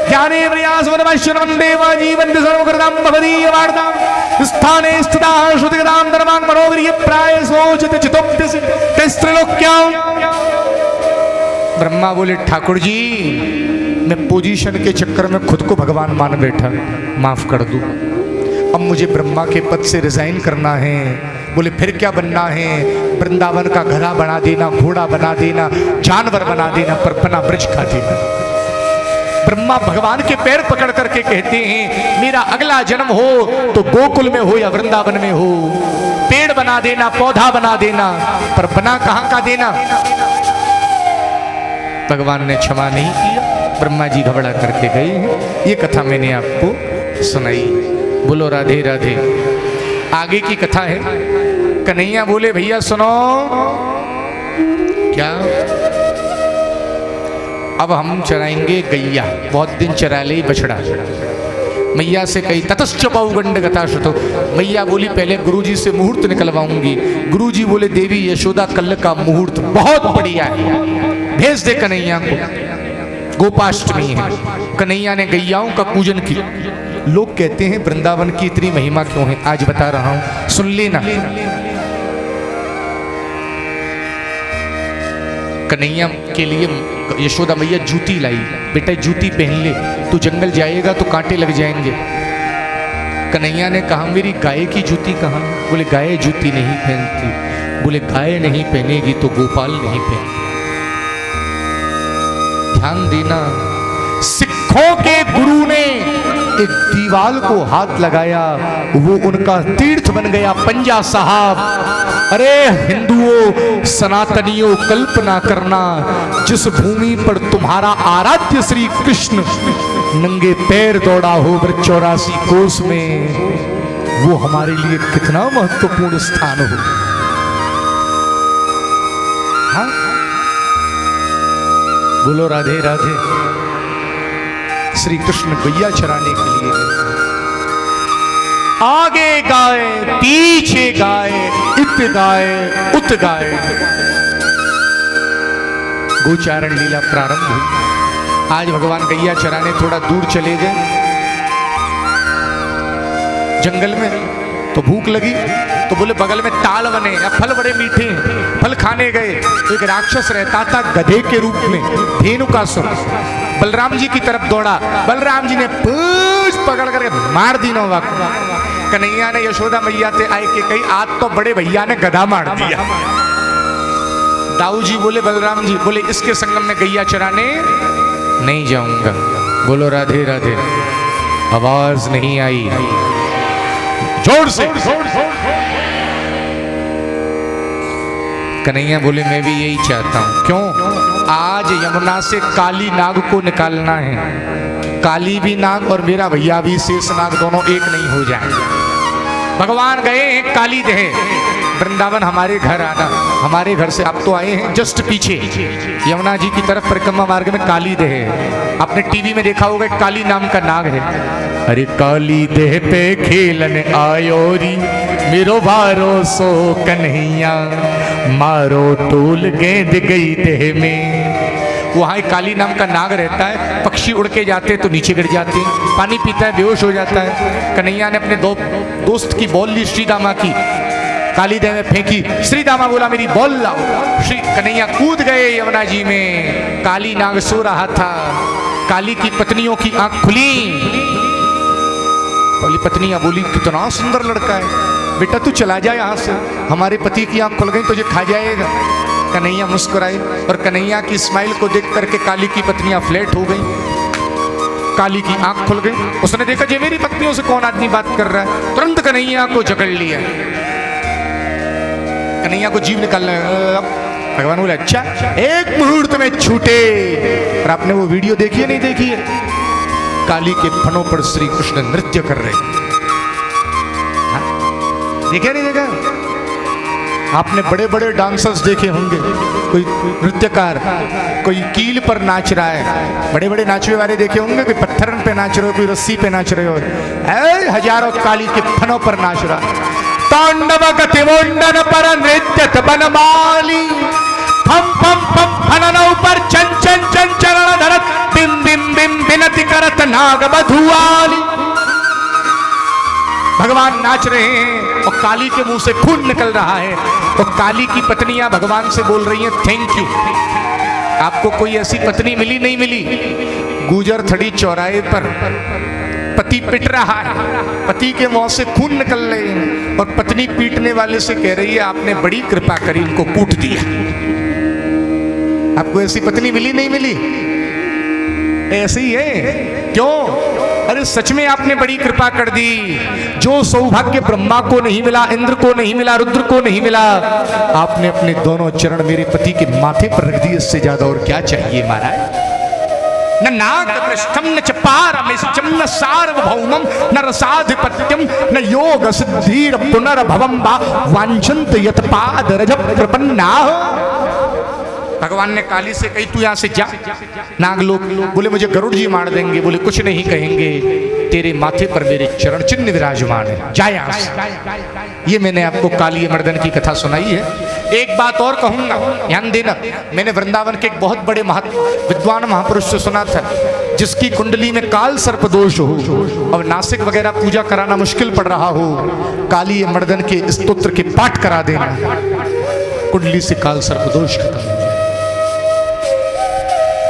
ज्ञाने प्रयासवदमश्यन वन्देवा जीवन्ति सर्वकृतां भवदीयवार्तां स्थाने स्थिताः श्रुतिगतां धर्मां मनोवीर्य प्राय सोचित चितोप्यसि तैस्त्रिलोक्यां। ब्रह्मा बोले ठाकुर जी मैं पोजीशन के चक्कर में खुद को भगवान मान बैठा, माफ कर दूं, अब मुझे ब्रह्मा के पद से रिजाइन करना है। बोले फिर क्या बनना है? वृंदावन का गधा बना देना, घोड़ा बना देना, जानवर बना देना, पर बना ब्रज का देना। ब्रह्मा भगवान के पैर पकड़ करके कहते हैं मेरा अगला जन्म हो तो गोकुल में हो या वृंदावन में हो, पेड़ बना देना, पौधा बना देना, पर बना कहां का देना। भगवान ने क्षमा नहीं किया, ब्रह्मा जी घबरा करके गए हैं। ये कथा मैंने आपको सुनाई। बोलो राधे राधे। आगे की कथा है। कन्हैया बोले भैया सुनो, क्या अब हम चराएंगे गैया, बहुत दिन चरा ले बछड़ा। मैया से कही ततश्च पौगंड गता शुतो। मैया बोली पहले गुरुजी से मुहूर्त निकलवाऊंगी। गुरुजी बोले देवी यशोदा कल का मुहूर्त बहुत बढ़िया है, भेज दे कन्हैया को, गोपाष्टमी है। कन्हैया ने गैयाओं का पूजन किया। लोग कहते हैं वृंदावन की इतनी महिमा क्यों है, आज बता रहा हूं, सुन लेना। कन्हैया के लिए यशोदा मैया जूती लाई। बेटा जूती पहन ले, तू जंगल जाएगा तो कांटे लग जाएंगे। कन्हैया ने कहा मेरी गाय की जूती कहाँ? बोले गाय जूती नहीं पहनती। बोले गाय नहीं पहनेगी तो गोपाल नहीं पहनेगा। ध्यान देना, सिखों के गुरु ने एक दीवाल को हाथ लगाया, वो उनका तीर्थ बन गया पंजा साहब। अरे हिंदुओं, सनातनियों, कल्पना करना जिस भूमि पर तुम्हारा आराध्य श्री कृष्ण नंगे पैर दौड़ा हो 84 कोस में, वो हमारे लिए कितना महत्वपूर्ण स्थान हो। हाँ? बोलो राधे राधे। श्री कृष्ण गैया चराने के लिए आगे गाय, पीछे गाय, इत गाय, उत गाय। गोचारण लीला प्रारंभ हुई। आज भगवान गैया चराने थोड़ा दूर चले गए जंगल में, तो भूख लगी तो बोले बगल में ताल बने या फल बड़े मीठे हैं, फल खाने गए तो एक राक्षस रहता था गधे के रूप में, धेनुकासुर, बलराम जी की तरफ दौड़ा। बलराम जी ने पूंछ पकड़ करके मार दी नौ वाक। कन्हैया ने यशोदा मैया से आए के कही आज तो बड़े भैया ने गधा मार दिया। दाऊ जी बोले बलराम जी बोले इसके संगम में गैया चराने नहीं जाऊंगा। बोलो राधे राधे। आवाज नहीं आई, जोर से। कन्हैया बोले मैं भी यही चाहता हूं। क्यों? आज यमुना से काली नाग को निकालना है। काली भी नाग और मेरा भैया भी शेष नाग दोनों एक नहीं हो जाए। भगवान गए हैं काली देह। वृंदावन हमारे घर आना, हमारे घर से आप तो आए हैं जस्ट पीछे यमुना जी की तरफ परिक्रमा मार्ग में काली देह है। आपने टीवी में देखा होगा, काली नाम का नाग है। अरे काली देह पे खेलन आयोरी, मेरो भरोसो कन्हैया, मारो टोल गेंद गई देह में। वहाँ एक काली नाम का नाग रहता है। पक्षी उड़ के जाते तो नीचे गिर जाते, पानी पीता है बेहोश हो जाता है। कन्हैया ने अपने दोस्त की बॉल ली, श्री दामा की, काली देह में फेंकी। श्री दामा बोला मेरी बॉल लाओ। श्री कन्हैया कूद गए यमुना जी में। काली नाग सो रहा था। काली की पत्नियों की आंख खुली। बोली पत्नियां बोली कितना सुंदर लड़का है, बेटा तू चला जा यहाँ से, हमारे पति की आंख खुल गई तुझे खा जाएगा। कन्हैया मुस्कुराई और कन्हैया की स्माइल को देख करके काली की पत्नियां फ्लैट हो गई। काली की आंख खुल गई। उसने देखा जे मेरी पत्नियों से कौन आदमी बात कर रहा है। तुरंत कन्हैया को जकड़ लिया। कन्हैया को जीव निकालना। भगवान बोले अच्छा एक मुहूर्त में छूटे। और आपने वो वीडियो देखी है नहीं देखी है? काली के फनों पर श्री कृष्ण नृत्य कर रहे। देखा नहीं देखा? आपने बड़े बड़े डांसर्स देखे होंगे, कोई नृत्यकार कोई कील पर नाच रहा है, बड़े बड़े नाचने वाले देखे होंगे, कोई पत्थर पे नाच रहे हो, कोई रस्सी पे नाच रहे हो। हजारों काली के फनों पर नाच रहा। तांडव गति मुंडन पर नृत्य बनमाली, फम फम फम फननौ पर चन चन चन चरण धरत, बिम बिम बिम बिनति करत नाग बधुआली। भगवान नाच रहे हैं और काली के मुंह से खून निकल रहा है। और काली की पत्नियां भगवान से बोल रही हैं थैंक यू। आपको कोई ऐसी पत्नी मिली नहीं मिली? गुजर थड़ी चौराहे पर पति पिट रहा है, पति के मुंह से खून निकल रहे हैं और पत्नी पीटने वाले से कह रही है आपने बड़ी कृपा करी, इनको कूट दिया। आपको ऐसी पत्नी मिली नहीं मिली? ऐसे ही है। क्यों? अरे सच में आपने बड़ी कृपा कर दी। जो सौभाग्य ब्रह्मा को नहीं मिला, इंद्र को नहीं मिला, रुद्र को नहीं मिला, आपने अपने दोनों चरण मेरे पति के माथे पर रख दिए। इससे ज्यादा और क्या चाहिए महाराज? न नागपृष्ठम न च पारमेष्ठम न सार्वभौमम न रसाधिपत्यम न योग सिद्धिर पुनर्भवम वा वांछन्त यत पादरज प्रपन्नाः। भगवान ने काली से कही तू यहां से जा। नाग लोग बोले मुझे गरुड़ जी मार देंगे। बोले कुछ नहीं कहेंगे, तेरे माथे पर मेरे चरण चिन्ह विराजमान है, जा यहां से। ये मैंने आपको काली मर्दन की कथा सुनाई है। एक बात और कहूंगा, ध्यान देना। मैंने वृंदावन के एक बहुत बड़े विद्वान महापुरुष से सुना था, जिसकी कुंडली में काल सर्प दोष हो और नासिक वगैरह पूजा कराना मुश्किल पड़ रहा हो, काली मर्दन के स्तोत्र के पाठ करा देना, कुंडली से काल सर्प दोष खत्म हो जाए।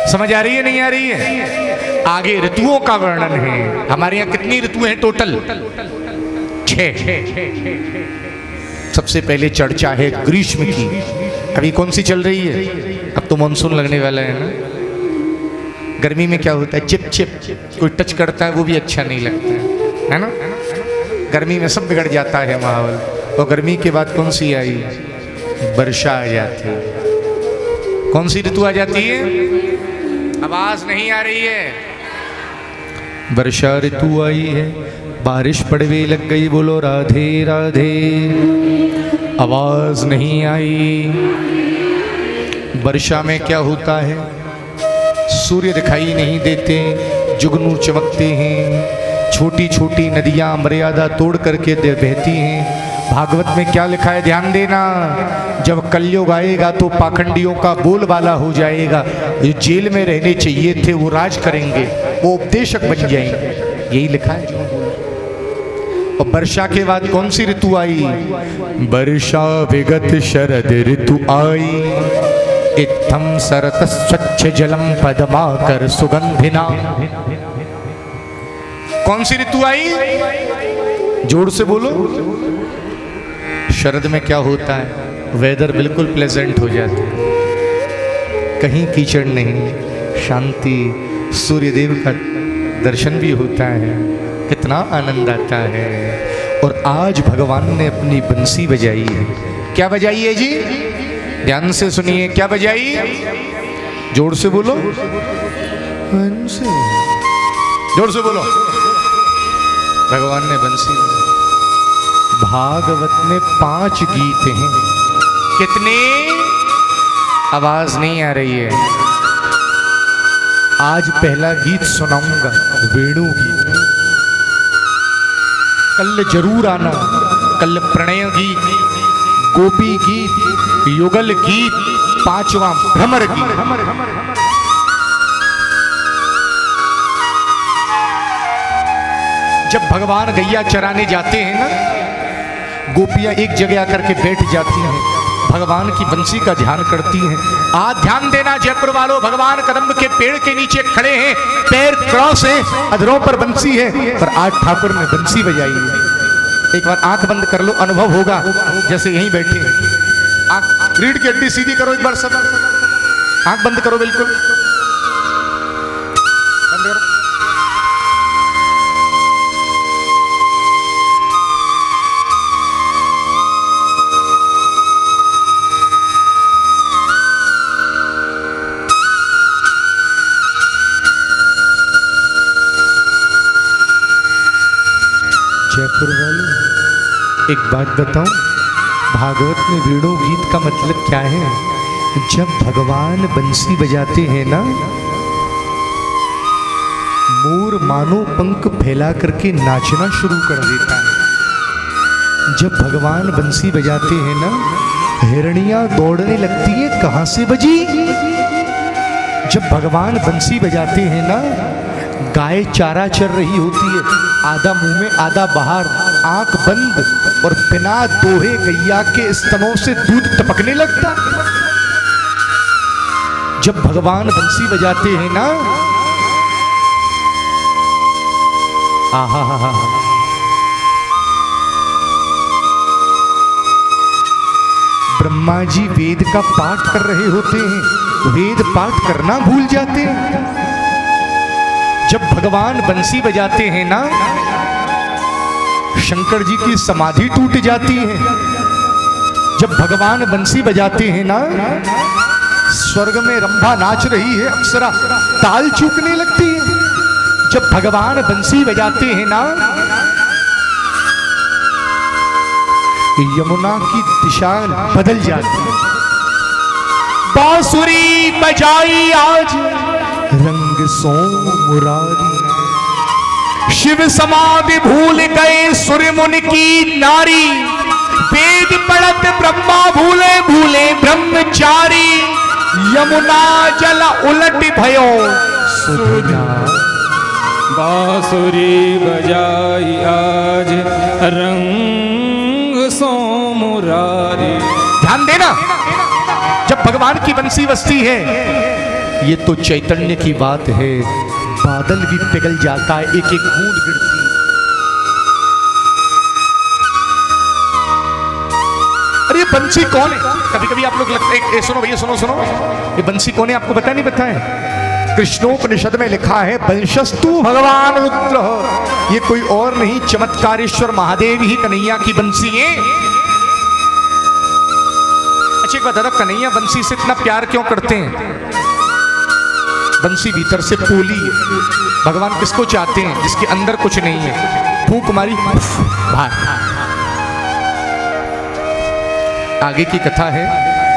समझ आ रही है नहीं आ रही है? आगे ऋतुओं का वर्णन है। हमारे यहाँ कितनी ऋतुएं हैं टोटल? 6। सबसे पहले चर्चा है ग्रीष्म की। अभी कौन सी चल रही है? अब तो मानसून लगने वाला है ना। गर्मी में क्या होता है? चिप चिप, कोई टच करता है वो भी अच्छा नहीं लगता है ना। गर्मी में सब बिगड़ जाता है माहौल। और गर्मी के बाद कौन सी आई? वर्षा आ जाती है। कौन सी ऋतु आ जाती है? आवाज नहीं आ रही है। वर्षा ऋतु आई है, बारिश पड़वे लग गई, बोलो राधे राधे। आवाज नहीं आई। वर्षा में क्या होता है? सूर्य दिखाई नहीं देते, जुगनू चमकते हैं, छोटी छोटी नदियां मर्यादा तोड़ करके बहती हैं। भागवत में क्या लिखा है ध्यान देना, जब कलयुग आएगा तो पाखंडियों का बोलबाला हो जाएगा। जो जेल में रहने चाहिए थे वो राज करेंगे, वो उपदेशक बन जाएंगे, यही लिखा है। और वर्षा के बाद कौन सी ऋतु आई? वर्षा विगत शरद ऋतु आई, इत्थम सरत स्वच्छ जलम पदमाकर सुगंधिना। कौन सी ऋतु आई? जोर से बोलो। शरद में क्या होता है? वेदर बिल्कुल प्लेजेंट हो जाता है, कहीं कीचड़ नहीं, शांति, सूर्यदेव का दर्शन भी होता है, कितना आनंद आता है। और आज भगवान ने अपनी बंसी बजाई है। क्या बजाई है जी? ध्यान से सुनिए, क्या बजाई? जोर से बोलो। बंसी, जोर से बोलो। भगवान ने बंसी। भागवत में 5 गीत हैं। कितने? आवाज नहीं आ रही है। आज पहला गीत सुनाऊंगा, वेणु गीत। कल जरूर आना। कल प्रणय गीत, गोपी गीत, युगल गीत, 5वां भ्रमर गीत। जब भगवान गैया चराने जाते हैं ना, गोपियां एक जगह आकर के बैठ जाती हैं, भगवान की बंसी का ध्यान करती हैं। आज ध्यान देना जयपुर वालों, भगवान कदम्ब के पेड़ के नीचे खड़े हैं, पैर क्रॉस है, अधरों पर बंसी है, पर आज ठाकुर ने बंसी बजाई है। एक बार आंख बंद कर लो, अनुभव होगा जैसे यहीं बैठे हैं। आंख, रीढ़ की हड्डी सीधी करो एक बार सब, आंख बंद करो बिल्कुल, बंद करो। जयपुर वाले एक बात बताऊं, भागवत में वेणु गीत का मतलब क्या है? जब भगवान बंसी बजाते हैं ना, मोर मानो पंख फैला करके नाचना शुरू कर देता है। जब भगवान बंसी बजाते हैं ना, हिरनियां दौड़ने लगती है, कहां से बजी? जब भगवान बंसी बजाते हैं ना, गाय चारा चर रही होती है, आधा मुंह में आधा बाहर, आंख बंद, और बिना दोहे गैया के स्तनों से दूध टपकने लगता। जब भगवान बंसी बजाते हैं ना, आहा हा हा, ब्रह्मा जी वेद का पाठ कर रहे होते हैं, वेद पाठ करना भूल जाते हैं। जब भगवान बंसी बजाते हैं ना, शंकर जी की समाधि टूट जाती है। जब भगवान बंसी बजाते हैं ना, स्वर्ग में रंभा नाच रही है, अप्सरा ताल चूकने लगती है। जब भगवान बंसी बजाते हैं ना, यमुना की दिशा बदल जाती है। बांसुरी बजाई आज रंग सो मुरारी, शिव समाधि भूल गए सुर मुनि की नारी, वेद पढ़त ब्रह्मा भूले भूले ब्रह्मचारी, यमुना जल उलट भयो सुधा। बांसुरी बजाई आज रंग सो मुरारी। ध्यान देना, जब भगवान की बंसी बजती है, ये तो चैतन्य की बात है, बादल भी पिघल जाता है, एक एक बूंद गिरती है। अरे ये बंसी कौन है? कभी कभी आप लोग लगते हैं, सुनो भैया सुनो सुनो, ये बंसी कौन है आपको पता नहीं पता है? कृष्णोपनिषद में लिखा है वंशस्तु भगवान रुद्र। ये कोई और नहीं, चमत्कारेश्वर महादेव ही कन्हैया की बंसी है। अच्छा एक बात दादा, कन्हैया बंसी से इतना प्यार क्यों करते हैं? बंसी भीतर से पोली है। भगवान किसको चाहते हैं? जिसके अंदर कुछ नहीं है। फूंक मारी बाहर। आगे की कथा है,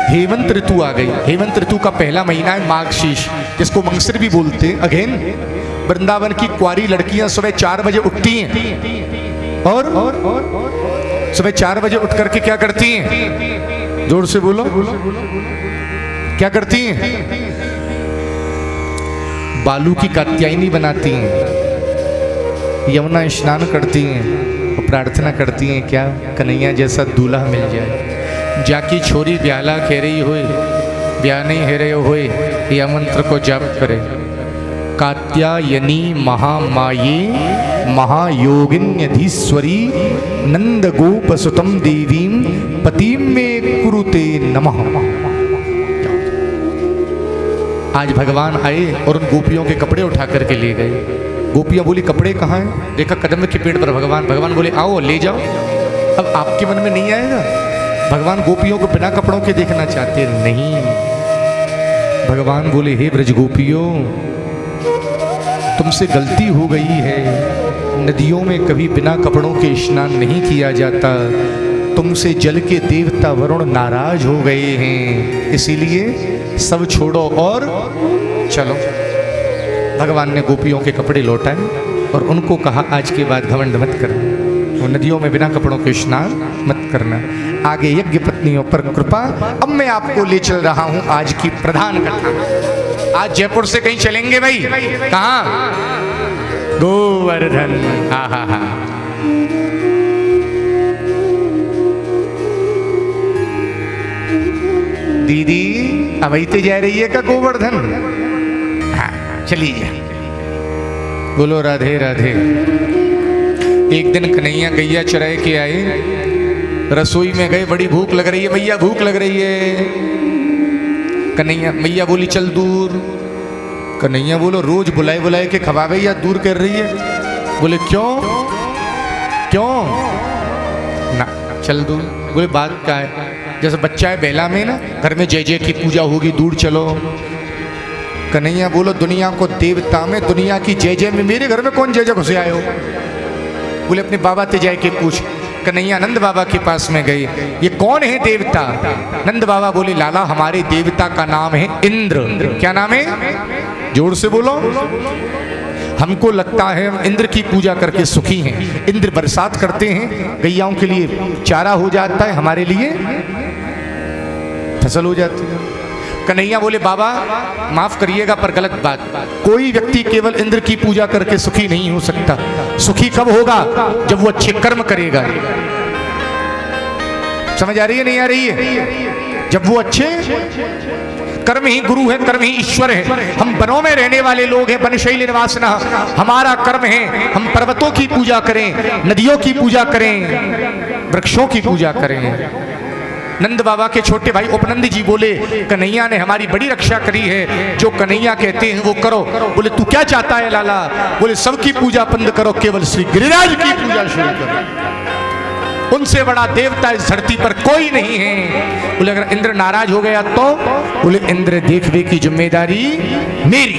हेमंत ऋतु आ गई। हेमंत ऋतु का पहला महीना है माघशीष, जिसको मंगसिर भी बोलते हैं। अगेन वृंदावन की कुंवारी लड़कियां सुबह 4 बजे उठती हैं और सुबह 4 बजे उठ करके क्या करती हैं? जोर से बोलो, क्या करती हैं? बालू की कात्यायनी बनाती हैं, यमुना स्नान करती हैं और प्रार्थना करती हैं क्या? कन्हैया जैसा दूल्हा मिल जाए। जाकी छोरी ब्याला कह रही होए, ब्याह नहीं है रहे होए, यह मंत्र को जाप करे। कात्यायनी महामाये महायोगिन्यधीश्वरी नंद गोप सुतम देवीं पतिम में कुरुते नमः। आज भगवान आए और उन गोपियों के कपड़े उठा करके ले गए। गोपियां बोली कपड़े कहाँ हैं? देखा कदम के पेड़ पर भगवान। भगवान बोले आओ ले जाओ। अब आपके मन में नहीं आएगा? भगवान गोपियों को बिना कपड़ों के देखना चाहते नहीं। भगवान बोले हे ब्रज गोपियों, तुमसे गलती हो गई है। नदियों में कभी बिना कपड़ों के स्नान नहीं किया जाता। तुमसे जल के देवता वरुण नाराज हो गए हैं, इसीलिए सब छोड़ो और चलो। भगवान ने गोपियों के कपड़े लौटाए और उनको कहा आज के बाद घमंड मत करना, नदियों में बिना कपड़ों के स्नान मत करना। आगे यज्ञ पत्नियों पर कृपा। अब मैं आपको ले चल रहा हूं आज की प्रधान कथा। आज जयपुर से कहीं चलेंगे भाई? कहां? गोवर्धन। हा हा हा। दीदी अब आते जा रही है का गोवर्धन? हाँ चलिए। बोलो राधे राधे। एक दिन कन्हैया गैया चराए के आए, रसोई में गए, बड़ी भूख लग रही है भैया, भूख लग रही है। कन्हैया मैया बोली चल दूर। कन्हैया बोलो रोज बुलाए बुलाए के खवावे या दूर कर रही है? बोले क्यों क्यों ना, चल दूर। बोले बात क्या है? जैसे बच्चा है बेला में ना, घर में जय जय की पूजा होगी, दूर चलो। कन्हैया बोलो दुनिया को देवता में, दुनिया की जय जय में मेरे घर में कौन जय जय घुसे आए हो? बोले अपने बाबा ते जाए के पूछ। कन्हैया नंद बाबा के पास में गए, ये कौन है देवता? नंद बाबा बोले लाला हमारे देवता का नाम है इंद्र। क्या नाम है? जोर से बोलो। हमको लगता है हम इंद्र की पूजा करके सुखी हैं। इंद्र बरसात करते हैं, गैयाओं के लिए चारा हो जाता है, हमारे लिए फसल हो जाती है। कन्हैया बोले बाबा माफ करिएगा पर गलत बात, कोई व्यक्ति केवल इंद्र की पूजा करके सुखी नहीं हो सकता। सुखी कब होगा? जब वो अच्छे कर्म करेगा। समझ आ रही है नहीं आ रही है? जब वो अच्छे कर्म ही गुरु है, कर्म ही ईश्वर है। हम वनों में रहने वाले लोग हैं, वनशैल निवासिनः। हमारा कर्म है हम पर्वतों की पूजा करें, नदियों की पूजा करें, वृक्षों की पूजा करें। नंद बाबा के छोटे भाई उपनंद जी बोले कन्हैया ने हमारी बड़ी रक्षा करी है, जो कन्हैया कहते हैं वो करो। बोले तू क्या चाहता है लाला? बोले सबकी पूजा बंद करो, केवल श्री गिरिराज की पूजा शुरू करो। उनसे बड़ा देवता इस धरती पर कोई नहीं है। बोले अगर इंद्र नाराज हो गया तो? बोले इंद्र देखने की जिम्मेदारी मेरी।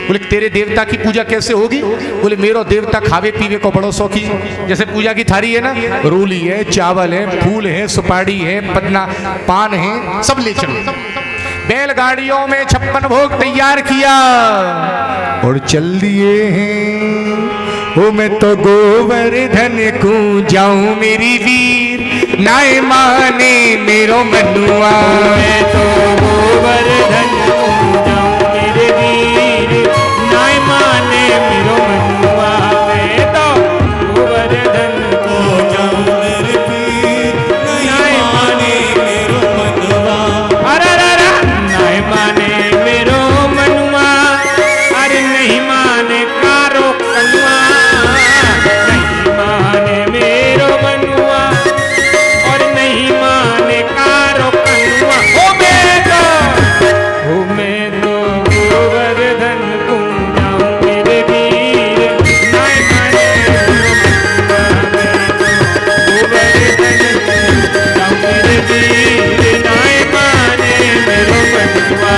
बोले तेरे देवता की पूजा कैसे होगी? बोले मेरो देवता खावे पीवे को बड़ो शौकीन। जैसे पूजा की थारी है ना, रूली है, चावल है, फूल है, सुपारी है, पदना पान है, सब ले चलो। बैलगाड़ियों में 56 भोग तैयार किया और चल दिए हैं। ओ मैं तो गोवर्धन को जाऊं मेरी वीर, नाय माने मेरो मनुआ। मैं तो गोवर्धन को जाऊं मेरे वीर, नाय माने मेरो मनुआ। मैं तो गोवर्धन को जाऊं मेरे वीर, नाय माने मेरो मनुआ। अरे नाय माने मेरो मनुआ, अरे नहीं माने कारो कनुआ। नहीं माने मेरो मनुआ और नहीं माने कारो कनुआ। ओ मैं तो गोवर्धन को जाऊं मेरे वीर, नाय माने मेरो मनुआ। मैं तो गोवर्धन को जाऊं मेरे वीर, नाय माने मेरो मनुआ।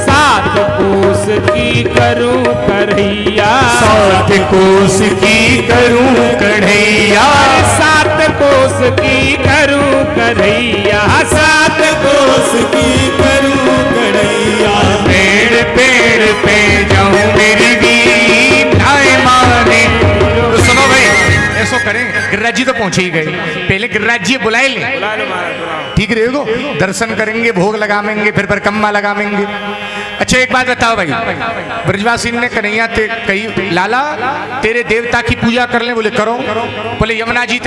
सात कोस की करूं कढ़ैया, सात कोस की करूं कढ़ैया, सात कोस की करूं कढ़ैया, सात कोस की करूं कढ़ैया। पेड़ पेड़ पे जाऊं मेरी वीर, नाय माने। तो सुनो भाई, ऐसो करें, गिरिराज जी तो पहुंचे ही गए, पहले गिरिराज जी बुलाए ले, ठीक रहेगो। दर्शन करेंगे, भोग लगाएंगे, फिर परिक्रमा लगाएंगे। अच्छा एक बात बताओ भाई, ब्रजवासी ने कन्हैया कही लाला तेरे देवता की पूजा कर ले। बोले करो। बोले यमुना जी